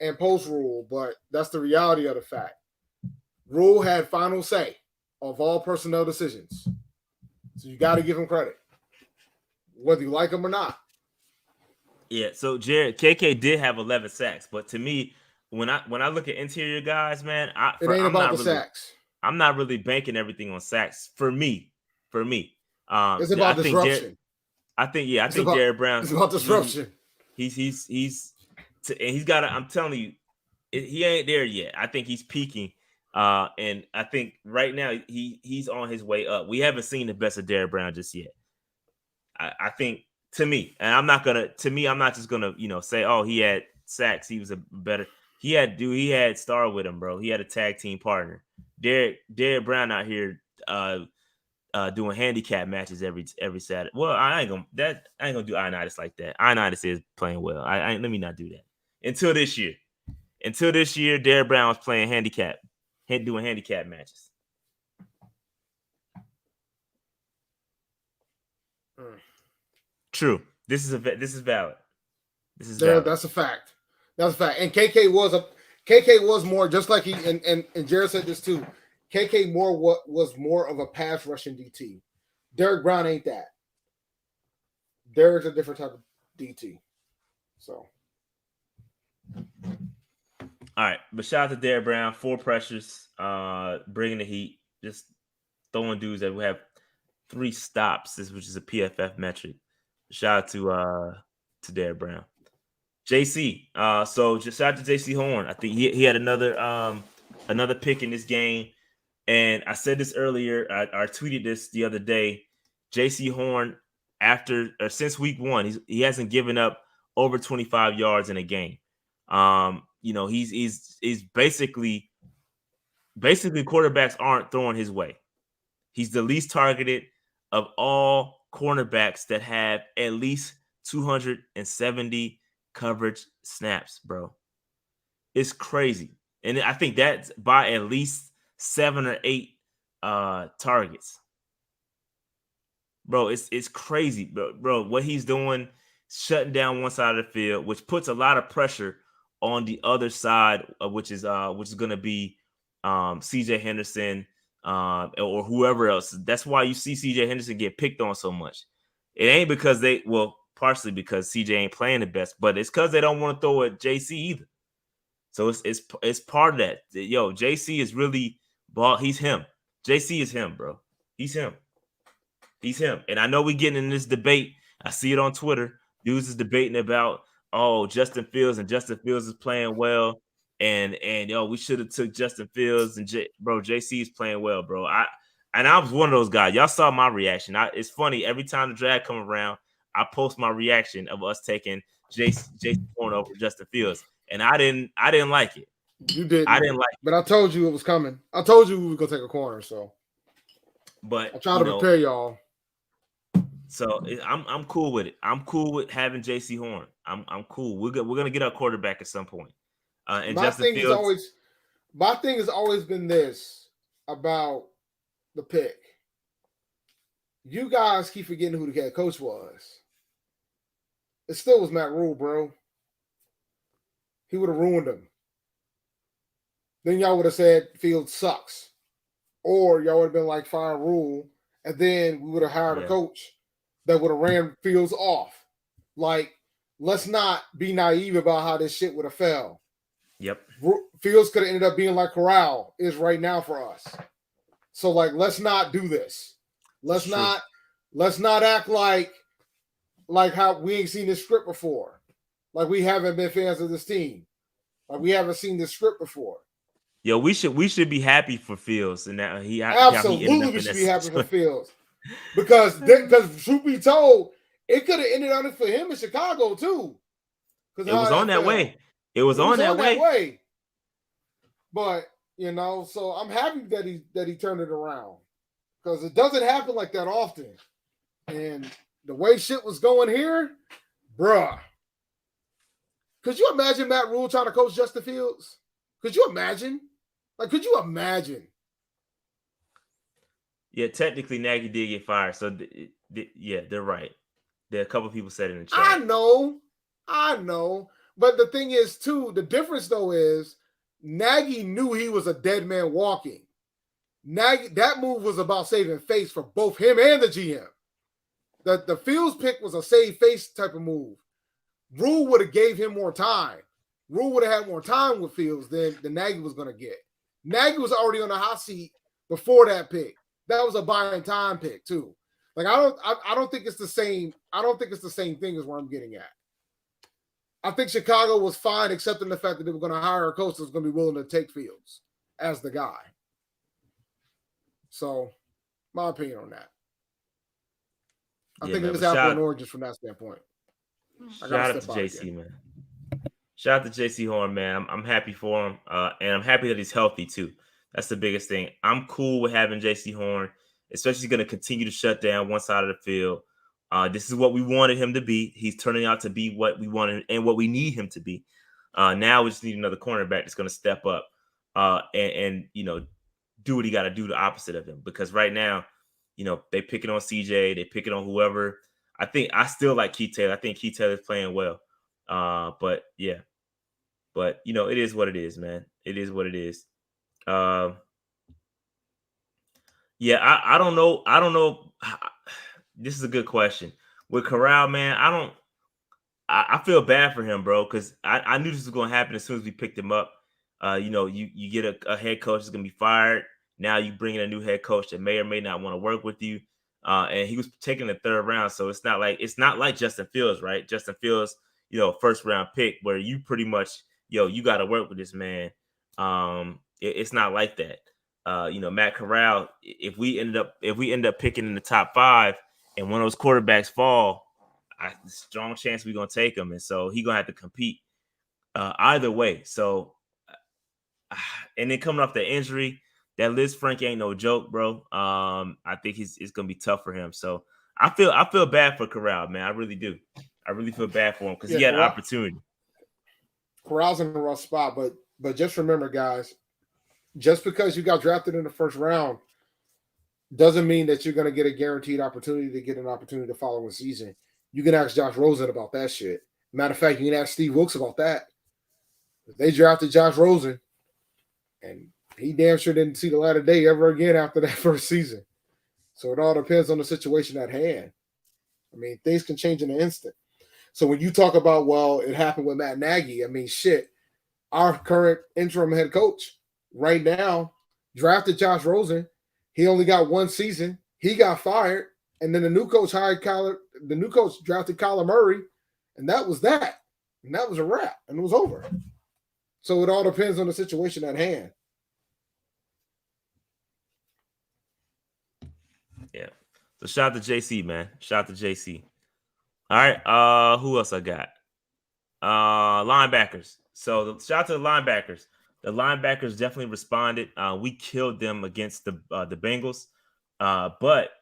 and post-Rule, but that's the reality of the fact. Rule had final say of all personnel decisions. So you got to give him credit, whether you like him or not. Yeah, so Jared, KK did have 11 sacks, but to me, when I look at interior guys, man, it ain't about the sacks. I'm not really banking everything on sacks for me. It's about disruption. I think Derrick Brown. It's about disruption. He's got. I'm telling you, he ain't there yet. I think he's peaking, and I think right now he's on his way up. We haven't seen the best of Derrick Brown just yet. I think to me, and I'm not just gonna say, oh, he had sacks. He was a better. He had Star with him, bro. He had a tag team partner. Derrick Brown out here doing handicap matches every Saturday. Well, I ain't gonna do Ioannidis like that. Ioannidis is playing well. Let me not do that until this year. Until this year, Derrick Brown was playing doing handicap matches. True. This is valid. This is valid. That's a fact. That's a fact. And KK was more, just like he and Jared said this too. KK was more of a pass rushing DT. Derrick Brown ain't that. Derrick's a different type of DT. So All right, but shout out to Derrick Brown, 4 pressures, bringing the heat, just throwing dudes that we have 3 stops, which is a PFF metric. Shout out to Derrick Brown. JC, so just shout out to JC Horn. I think he had another pick in this game, and I said this earlier. I tweeted this the other day. JC Horn, since week 1, he hasn't given up over 25 yards in a game. He's basically quarterbacks aren't throwing his way. He's the least targeted of all cornerbacks that have at least 270 coverage snaps, bro. It's crazy. And I think that's by at least 7 or 8 targets. Bro, it's crazy, bro. What he's doing, shutting down one side of the field, which puts a lot of pressure on the other side, which is going to be CJ Henderson or whoever else. That's why you see CJ Henderson get picked on so much. It ain't because partially because CJ ain't playing the best, but it's because they don't want to throw at JC either. So it's part of that. Yo, JC is really ball. He's him. JC is him, bro. He's him. He's him. And I know we getting in this debate. I see it on Twitter. Dudes is debating about, Justin Fields is playing well. And we should have took Justin Fields and JC is playing well, bro. I was one of those guys. Y'all saw my reaction. It's funny every time the draft come around, I post my reaction of us taking JC Horn over Justin Fields, and I didn't like it. You did. I didn't like it. But I told you it was coming. I told you we were gonna take a corner. So, but I try to prepare y'all. So I'm cool with it. I'm cool with having JC Horn. I'm cool. We're gonna get our quarterback at some point. And my Justin thing Fields. has always been this about the pick. You guys keep forgetting who the head coach was. It still was Matt Rule, bro. He would have ruined him. Then y'all would have said Fields sucks. Or y'all would have been like, fire Rule. And then we would have hired a coach that would have ran Fields off. Like, let's not be naive about how this shit would have fell. Yep. Fields could have ended up being like Corral is right now for us. So, like, let's not do this. Let's not act like how we ain't seen this script before. Like we haven't been fans of this team. Like we haven't seen this script before. Yo, we should be happy for Fields and that he absolutely we should be happy for Fields because truth be told, it could have ended on it for him in Chicago too. It was on that way. It was on that way. But so I'm happy that he turned it around because it doesn't happen like that often. And the way shit was going here, bruh. Could you imagine Matt Rule trying to coach Justin Fields? Could you imagine? Like, could you imagine? Yeah, technically Nagy did get fired. So, yeah, they're right. There are a couple of people said in the chat. I know. But the thing is, too, the difference, though, is Nagy knew he was a dead man walking. That move was about saving face for both him and the GM. The Fields pick was a save face type of move. Rule would have gave him more time. Rule would have had more time with Fields than Nagy was going to get. Nagy was already on the hot seat before that pick. That was a buying time pick too. Like I don't think it's the same. I don't think it's the same thing as what I'm getting at. I think Chicago was fine, accepting the fact that they were going to hire a coach that's going to be willing to take Fields as the guy. So, my opinion on that. I think it's apple and oranges from that standpoint. Shout out to JC, man. Shout out to JC Horn, man. I'm happy for him, and I'm happy that he's healthy too. That's the biggest thing. I'm cool with having JC Horn, especially going to continue to shut down one side of the field. This is what we wanted him to be. He's turning out to be what we wanted and what we need him to be. Now we just need another cornerback that's going to step up and do what he got to do, the opposite of him. Because right now, they pick it on CJ, they pick it on whoever. I still like Keith Taylor. I think Keith Taylor's playing well. But it is what it is, man. It is what it is. I don't know. This is a good question. With Corral, man, I feel bad for him, bro, because I knew this was going to happen as soon as we picked him up. You get a head coach that's going to be fired. Now you bring in a new head coach that may or may not want to work with you. And he was taking the 3rd round, so it's not like Justin Fields, right? Justin Fields, first round pick where you pretty much, you got to work with this man. It's not like that. Matt Corral, if we end up picking in the top 5 and one of those quarterbacks fall, strong chance we're gonna take him, and so he's gonna have to compete either way. So, and then coming off the injury, that Liz Frank ain't no joke, bro. I think it's gonna be tough for him. So I feel bad for Corral, man. I really do. I really feel bad for him because he had an opportunity. Corral's in a rough spot, but just remember, guys, just because you got drafted in the 1st round doesn't mean that you're gonna get a guaranteed opportunity to get an opportunity the following season. You can ask Josh Rosen about that shit. Matter of fact, you can ask Steve Wilkes about that. They drafted Josh Rosen, and he damn sure didn't see the light of day ever again after that 1st season. So it all depends on the situation at hand. I mean, things can change in an instant. So when you talk about, well, it happened with Matt Nagy, I mean, shit, our current interim head coach right now drafted Josh Rosen. He only got 1 season. He got fired. And then the new coach drafted Kyler Murray, and that was that. And that was a wrap, and it was over. So it all depends on the situation at hand. Yeah. So shout out to JC, man. Shout out to JC. All right. Who else I got? Linebackers. So shout out to the linebackers. The linebackers definitely responded. We killed them against the Bengals. But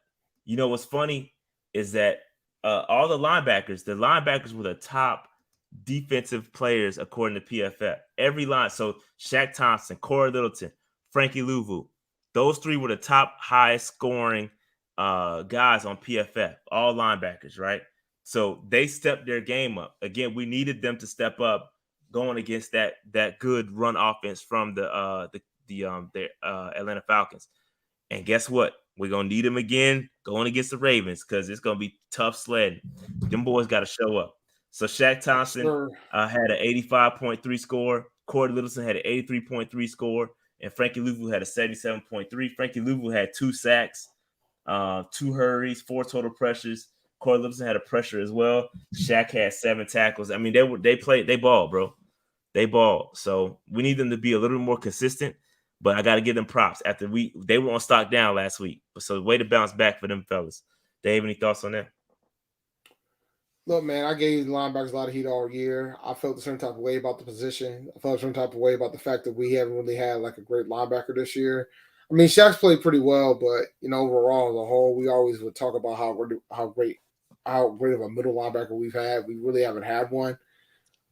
you know what's funny is that all the linebackers were the top defensive players according to PFF. Every line. So Shaq Thompson, Corey Littleton, Frankie Louvu, those 3 were the top highest scoring guys on PFF. All linebackers, right? So they stepped their game up. Again, we needed them to step up going against that good run offense from the Atlanta Falcons. And guess what? We're going to need them again going against the Ravens because it's going to be tough sledding. Them boys got to show up. So Shaq Thompson had an 85.3 score. Corey Littleton had an 83.3 score. And Frankie Louvu had a 77.3. Frankie Louvu had 2 sacks, 2 hurries, 4 total pressures. Corey Littleton had a pressure as well. Shaq had 7 tackles. I mean, they ball, bro. They ball. So we need them to be a little more consistent. But I got to give them props after they were on stock down last week. So way to bounce back for them fellas. Dave, any thoughts on that? Look, man, I gave the linebackers a lot of heat all year. I felt a certain type of way about the position. I felt a certain type of way about the fact that we haven't really had like a great linebacker this year. I mean, Shaq's played pretty well, but overall as a whole, we always would talk about how great of a middle linebacker we've had. We really haven't had one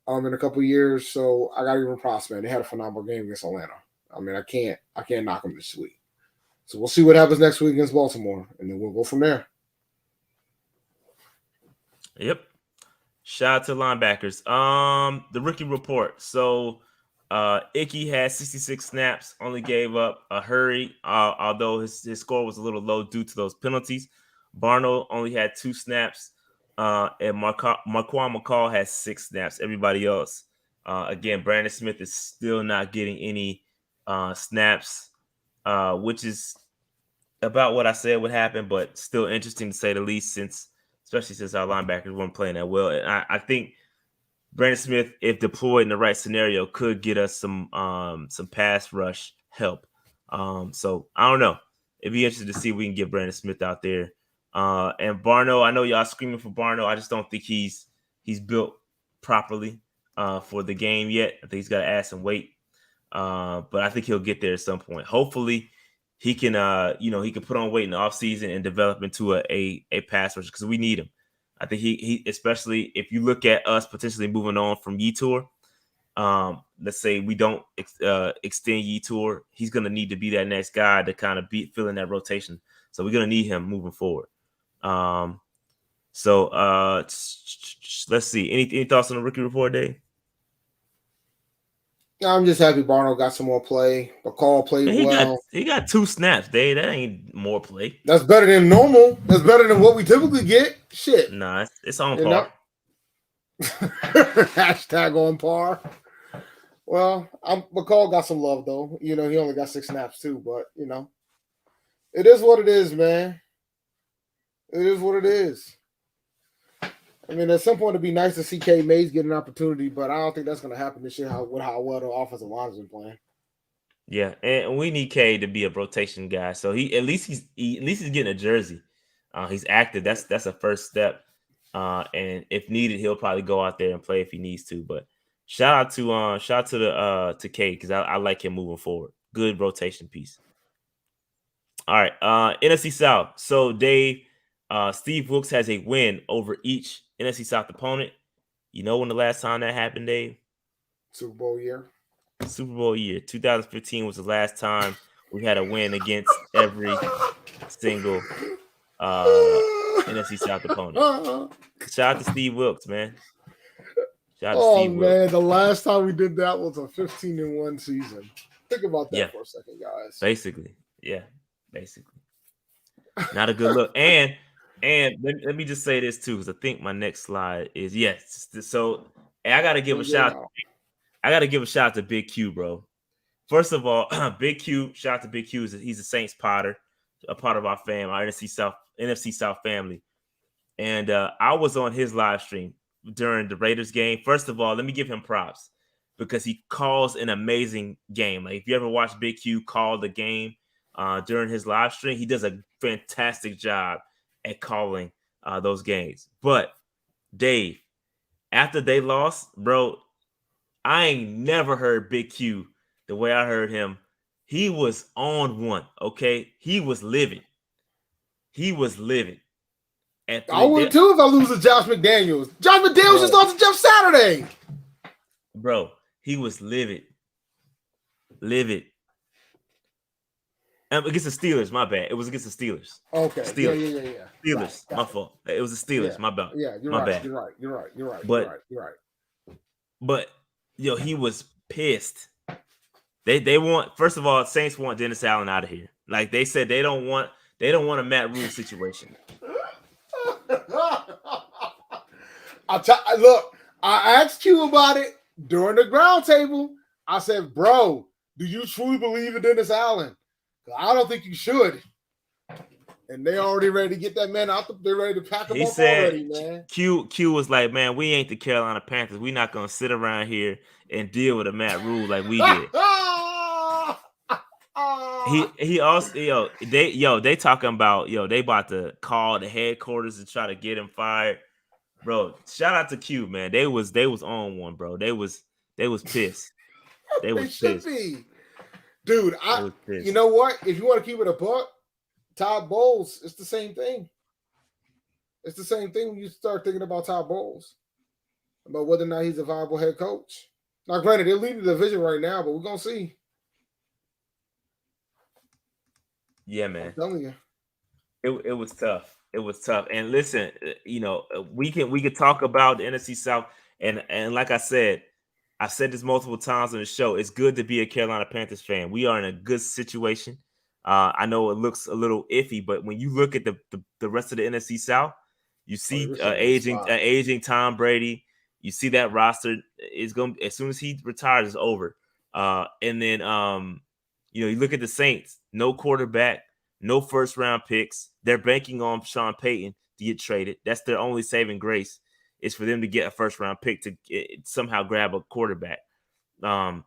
in a couple of years. So I got to give them props, man. They had a phenomenal game against Atlanta. I mean, I can't knock them this week. So we'll see what happens next week against Baltimore, and then we'll go from there. Yep. Shout out to linebackers. The rookie report. So Icky had 66 snaps, only gave up a hurry, although his score was a little low due to those penalties. Barno only had 2 snaps, and Marquand McCall has 6 snaps. Everybody else, again, Brandon Smith is still not getting any snaps, which is about what I said would happen, but still interesting to say the least, especially since our linebackers weren't playing that well. And I think Brandon Smith, if deployed in the right scenario, could get us some pass rush help. So I don't know. It'd be interesting to see if we can get Brandon Smith out there. And Barno, I know y'all screaming for Barno. I just don't think he's built properly for the game yet. I think he's got to add some weight. But I think he'll get there at some point. Hopefully he can he can put on weight in the offseason and develop into a pass rusher because we need him. I think he especially if you look at us potentially moving on from Yetur, let's say we don't extend Yetur, he's going to need to be that next guy to kind of fill in that rotation. So we're going to need him moving forward. So let's see. Any thoughts on the rookie report, Dave? I'm just happy Barno got some more play. McCall played well. He got 2 snaps, Dave. That ain't more play. That's better than normal. That's better than what we typically get. Shit. Nah, it's on par. Hashtag on par. Well, McCall got some love though. He only got 6 snaps too, but it is what it is, man. It is what it is. I mean, at some point it'd be nice to see K Mays get an opportunity, but I don't think that's going to happen this year. With how well the offensive line has been playing. Yeah, and we need K to be a rotation guy. So he's getting a jersey. He's active. That's a first step. And if needed, he'll probably go out there and play if he needs to. But shout out to K because I like him moving forward. Good rotation piece. All right, NFC South. So Dave, Steve Wilks has a win over each NFC South opponent. You know when the last time that happened, Dave? Super Bowl year. 2015 was the last time we had a win against every single NFC South opponent. Shout out to Steve Wilks, man. Shout out to Steve Wilks. The last time we did that was a 15-1 season. Think about that for a second, guys. Basically. Not a good look. And let me just say this too, because I think my next slide is So I gotta give a shout out. I got to give a shout out to Big Q, bro. First of all, Big Q, shout out to Big Q. He's a Saints potter, a part of our fam, our NFC South family. And I was on his live stream during the Raiders game. First of all, let me give him props because he calls an amazing game. Like if you ever watch Big Q call the game during his live stream, he does a fantastic job at calling those games. But Dave, after they lost, bro, I ain't never heard Big Q the way I heard him. He was on one, okay? He was livid. I would too if I lose to Josh McDaniels. Josh McDaniels just lost to Jeff Saturday. Bro, he was livid. Against the Steelers, my bad. It was against the Steelers. Okay. Steelers. Yeah. Steelers, my fault. It was the Steelers, my bad. Yeah, my bad. You're right. But he was pissed. They want, first of all, Saints want Dennis Allen out of here. Like they said, they don't want a Matt Rule situation. Look, I asked Q about it during the ground table. I said, bro, do you truly believe in Dennis Allen? I don't think you should. And they already ready to get that man out. They're ready to pack him up already, man. Q was like, man, we ain't the Carolina Panthers. We're not gonna sit around here and deal with a Matt Rule like we did. He also they talking about they about to call the headquarters to try to get him fired. Bro, shout out to Q, man. They was on one, bro. They was pissed. They should be. Dude, you know what? If you want to keep it a buck, Todd Bowles, it's the same thing. It's the same thing when you start thinking about Todd Bowles, about whether or not he's a viable head coach. Now, granted, they're leading the division right now, but we're going to see. Yeah, man. I'm telling you. It was tough. It was tough. And listen, we could talk about the NFC South. And like I said, I've said this multiple times on the show. It's good to be a Carolina Panthers fan. We are in a good situation. I know it looks a little iffy, but when you look at the rest of the NFC South, you see aging Tom Brady. You see that roster is going, as soon as he retires, it's over. And then you look at the Saints, no quarterback, no first round picks. They're banking on Sean Payton to get traded. That's their only saving grace, is for them to get a first round pick to somehow grab a quarterback. And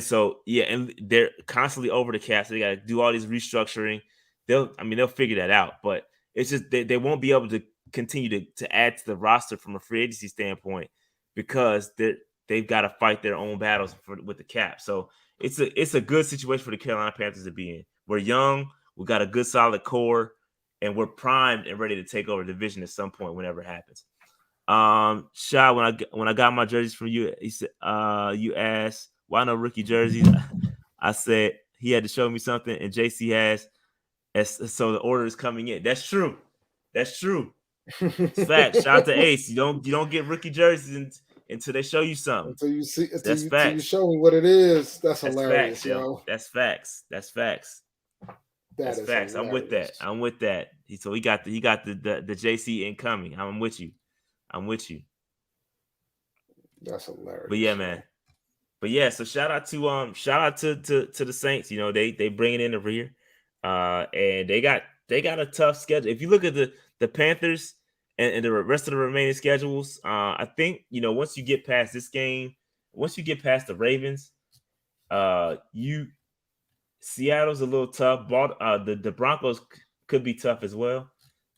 so, and they're constantly over the cap. So they got to do all these restructuring. They'll figure that out. But it's just they won't be able to continue to add to the roster from a free agency standpoint because they've got to fight their own battles with the cap. So it's a good situation for the Carolina Panthers to be in. We're young. We got a good solid core, and we're primed and ready to take over the division at some point whenever it happens. Shy, when I got my jerseys from you, he said, you asked why no rookie jerseys. I said he had to show me something, and JC has. So the order is coming in. That's true. It's fact. Shout out to Ace. You don't get rookie jerseys until they show you something. Until you see. Until you show me what it is. That's hilarious, facts, yo. That's facts. That's facts. That's facts. Hilarious. I'm with that. So he got the JC incoming. I'm with you. That's hilarious. But yeah, man. But yeah, so shout out to the Saints. You know, they bring it in the rear. And they got a tough schedule. If you look at the Panthers and the rest of the remaining schedules, I think, you know, once you get past this game, once you get past the Ravens, Seattle's a little tough. The Broncos could be tough as well.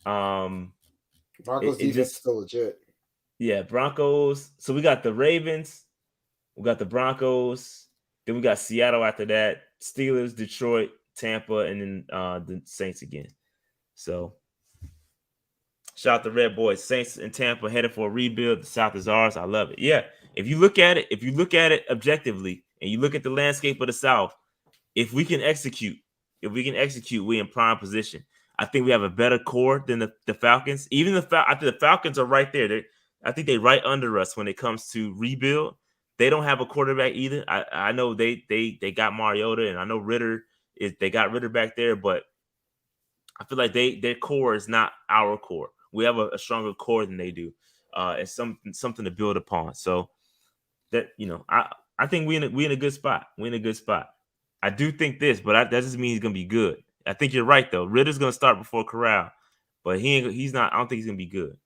Broncos defense is still legit. Yeah, Broncos. So we got the Ravens, we got the Broncos, then we got Seattle after that, Steelers, Detroit, Tampa, and then the Saints again. So shout out to Red Boys. Saints and Tampa headed for a rebuild. The South is ours. I love it. Yeah. If you look at it objectively and you look at the landscape of the South, if we can execute, we in prime position. I think we have a better core than the Falcons. Even I think the Falcons are right there. I think they're right under us when it comes to rebuild. They don't have a quarterback either. I know they got Mariota, and I know they got Ritter back there, but I feel like their core is not our core. We have a stronger core than they do. It's something to build upon. So that, you know, I think we in a good spot. We're in a good spot. I do think this, but that doesn't mean he's gonna be good. I think you're right though. Ritter's gonna start before Corral, but he's not. I don't think he's gonna be good.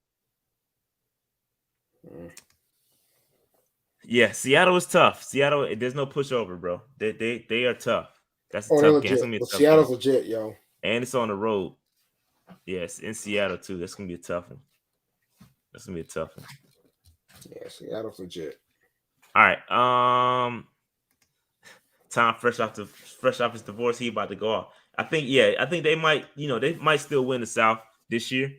Yeah, Seattle is tough. Seattle, there's no pushover, bro. They are tough. That's a tough game. It's gonna be a tough Seattle's game. legit, yo. And it's on the road. Yes, in Seattle too. That's gonna be a tough one. Yeah, Seattle's legit. All right. Tom fresh off his divorce, he about to go off. I think they might still win the South this year.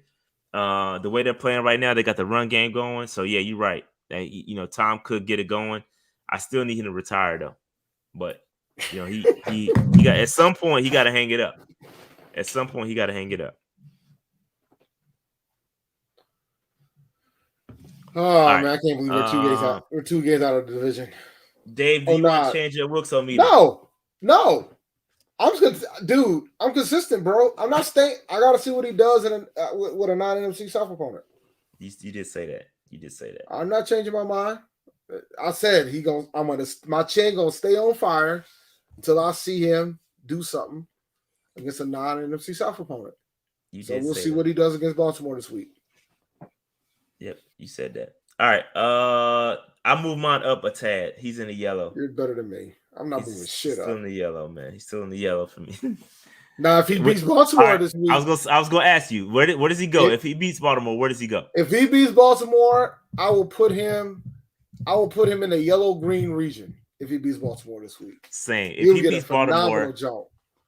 The way they're playing right now, they got the run game going. So yeah, you're right. Tom could get it going. I still need him to retire though. But you know, he got at some point he got to hang it up. At some point he got to hang it up. Oh man, I can't believe we're 2 games out. We're 2 games out of the division. Dave, do you want to change your Wilkes on me? No. I'm just dude. I'm consistent, bro. I'm not staying. I gotta see what he does with a non-NFC South opponent. You did say that. I'm not changing my mind. I said my chin gonna stay on fire until I see him do something against a non-NFC South opponent. So we'll see what he does against Baltimore this week. Yep, you said that. All right. I move mine up a tad. He's in the yellow. You're better than me. I'm not moving shit up. Still in the yellow, man. He's still in the yellow for me. Now, if he beats Baltimore this week, I was gonna ask you where does he go? If he beats Baltimore, where does he go? If he beats Baltimore, I will put him in the yellow-green region. If he beats Baltimore this week, same. If he beats Baltimore,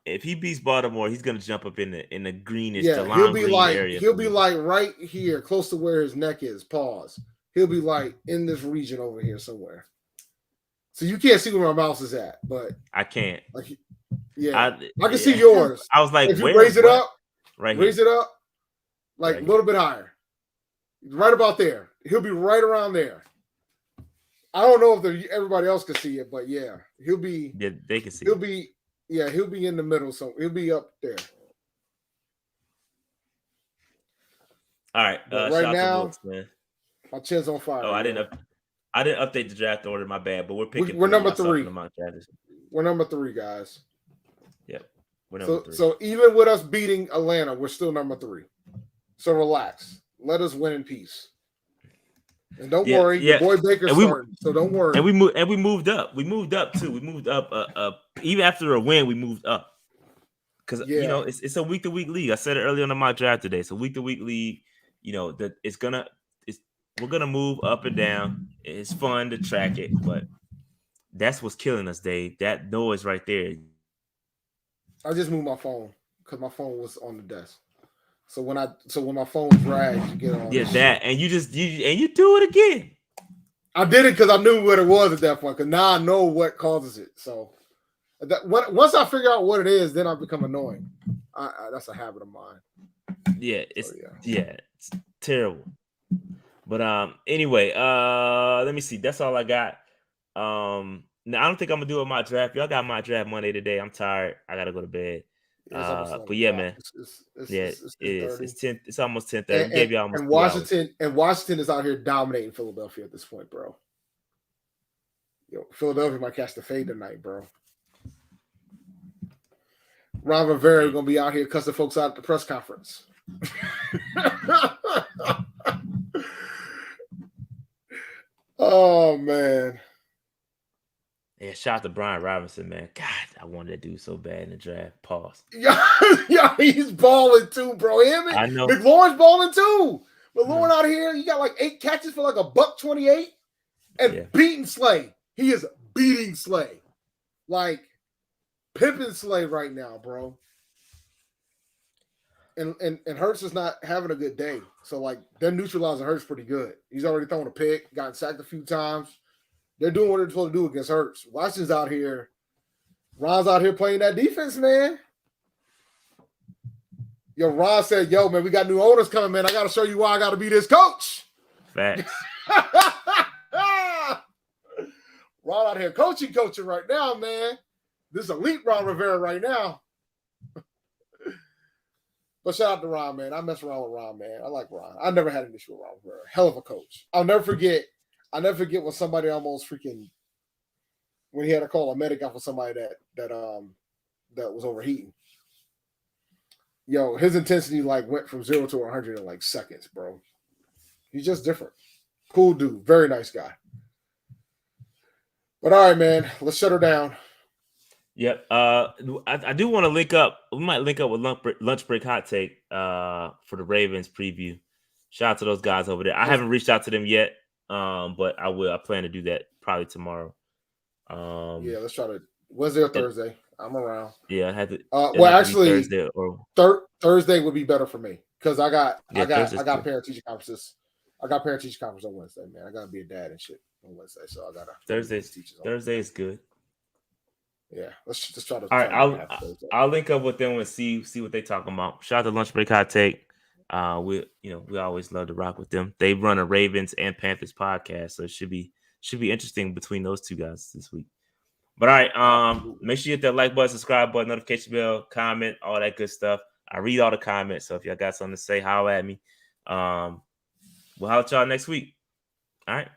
if he beats Baltimore, he's gonna jump up in the greenish, the lime green area. He'll be like right here, close to where his neck is. Pause. He'll be like in this region over here somewhere. So you can't see where my mouse is at, but I can't. I can see yours. I was like, if you raise it up, right raise here. it up, like a little bit higher, right about there. He'll be right around there. I don't know if everybody else can see it, but yeah, he'll be. Yeah, they can see. He'll be in the middle, so he'll be up there. All right, right now, Wilkes, man. My chin's on fire. Oh, I didn't update the draft order. My bad, but we're picking. We're number 3. We're number 3, guys. Yep, we're number 3. So even with us beating Atlanta, we're still number 3. So relax. Let us win in peace. And don't worry, your boy Baker's starting. So don't worry. And we moved up. We moved up too. We moved up. Even after a win, we moved up. Because you know it's a week to week league. I said it earlier on my draft today. It's a week to week league. You know that we're gonna move up and down. It's fun to track it, but that's what's killing us, Dave. That noise right there. I just moved my phone because my phone was on the desk. So when my phone drags, you get on. Yeah, that and you do it again. I did it because I knew what it was at that point. Because now I know what causes it. So once I figure out what it is, then I become annoying. That's a habit of mine. Yeah, it's terrible. But anyway, let me see. That's all I got. Now I don't think I'm gonna do it my draft. Y'all got my draft Monday today. I'm tired. I gotta go to bed. But yeah, man. It's almost 10:30. And Washington is out here dominating Philadelphia at this point, bro. Yo, Philadelphia might catch the fade tonight, bro. Ron Rivera gonna be out here cussing folks out at the press conference. Oh man. Yeah, shout out to Brian Robinson, man. God, I wanted that dude so bad in the draft. Pause. Yeah, he's balling too, bro. I know. McLaurin's balling too. McLaurin out here, you got like 8 catches for like $128 and beating Slay. He is beating Slay. Like pimping Slay right now, bro. And Hurts is not having a good day. So like they're neutralizing Hurts pretty good. He's already thrown a pick, gotten sacked a few times. They're doing what they're supposed to do against Hurts. Washington's out here. Ron's out here playing that defense, man. Yo, Ron said, yo, man, we got new owners coming, man. I got to show you why I got to be this coach. Facts. Ron out here coaching right now, man. This is elite Ron Rivera right now. But shout out to Ron, man. I mess around with Ron, man. I like Ron. I never had an issue with Ron Rivera. Hell of a coach. I'll never forget when somebody almost when he had to call a medic out for somebody that was overheating. Yo, his intensity like went from 0 to 100 in like seconds, bro. He's just different. Cool dude. Very nice guy. But all right, man, let's shut her down. Yep. I do want to link up. We might link up with Lunch Break Hot Take for the Ravens preview. Shout out to those guys over there. I haven't reached out to them yet, but I will. I plan to do that probably tomorrow. Yeah, let's try to Wednesday or Thursday. I'm around. Yeah, I had to. Well, actually, Thursday or Thursday would be better for me because I got parent teacher conferences. I got parent teacher conference on Wednesday, man. I gotta be a dad and shit on Wednesday, so I gotta. Thursday is good. Yeah, let's just try to. All right, I'll link up with them and see what they talking about. Shout out to Lunch Break Hot Take. We always love to rock with them. They run a Ravens and Panthers podcast, so it should be interesting between those two guys this week. But all right, make sure you hit that like button, subscribe button, notification bell, comment, all that good stuff. I read all the comments, so if y'all got something to say, holler at me. We'll holler at y'all next week. All right.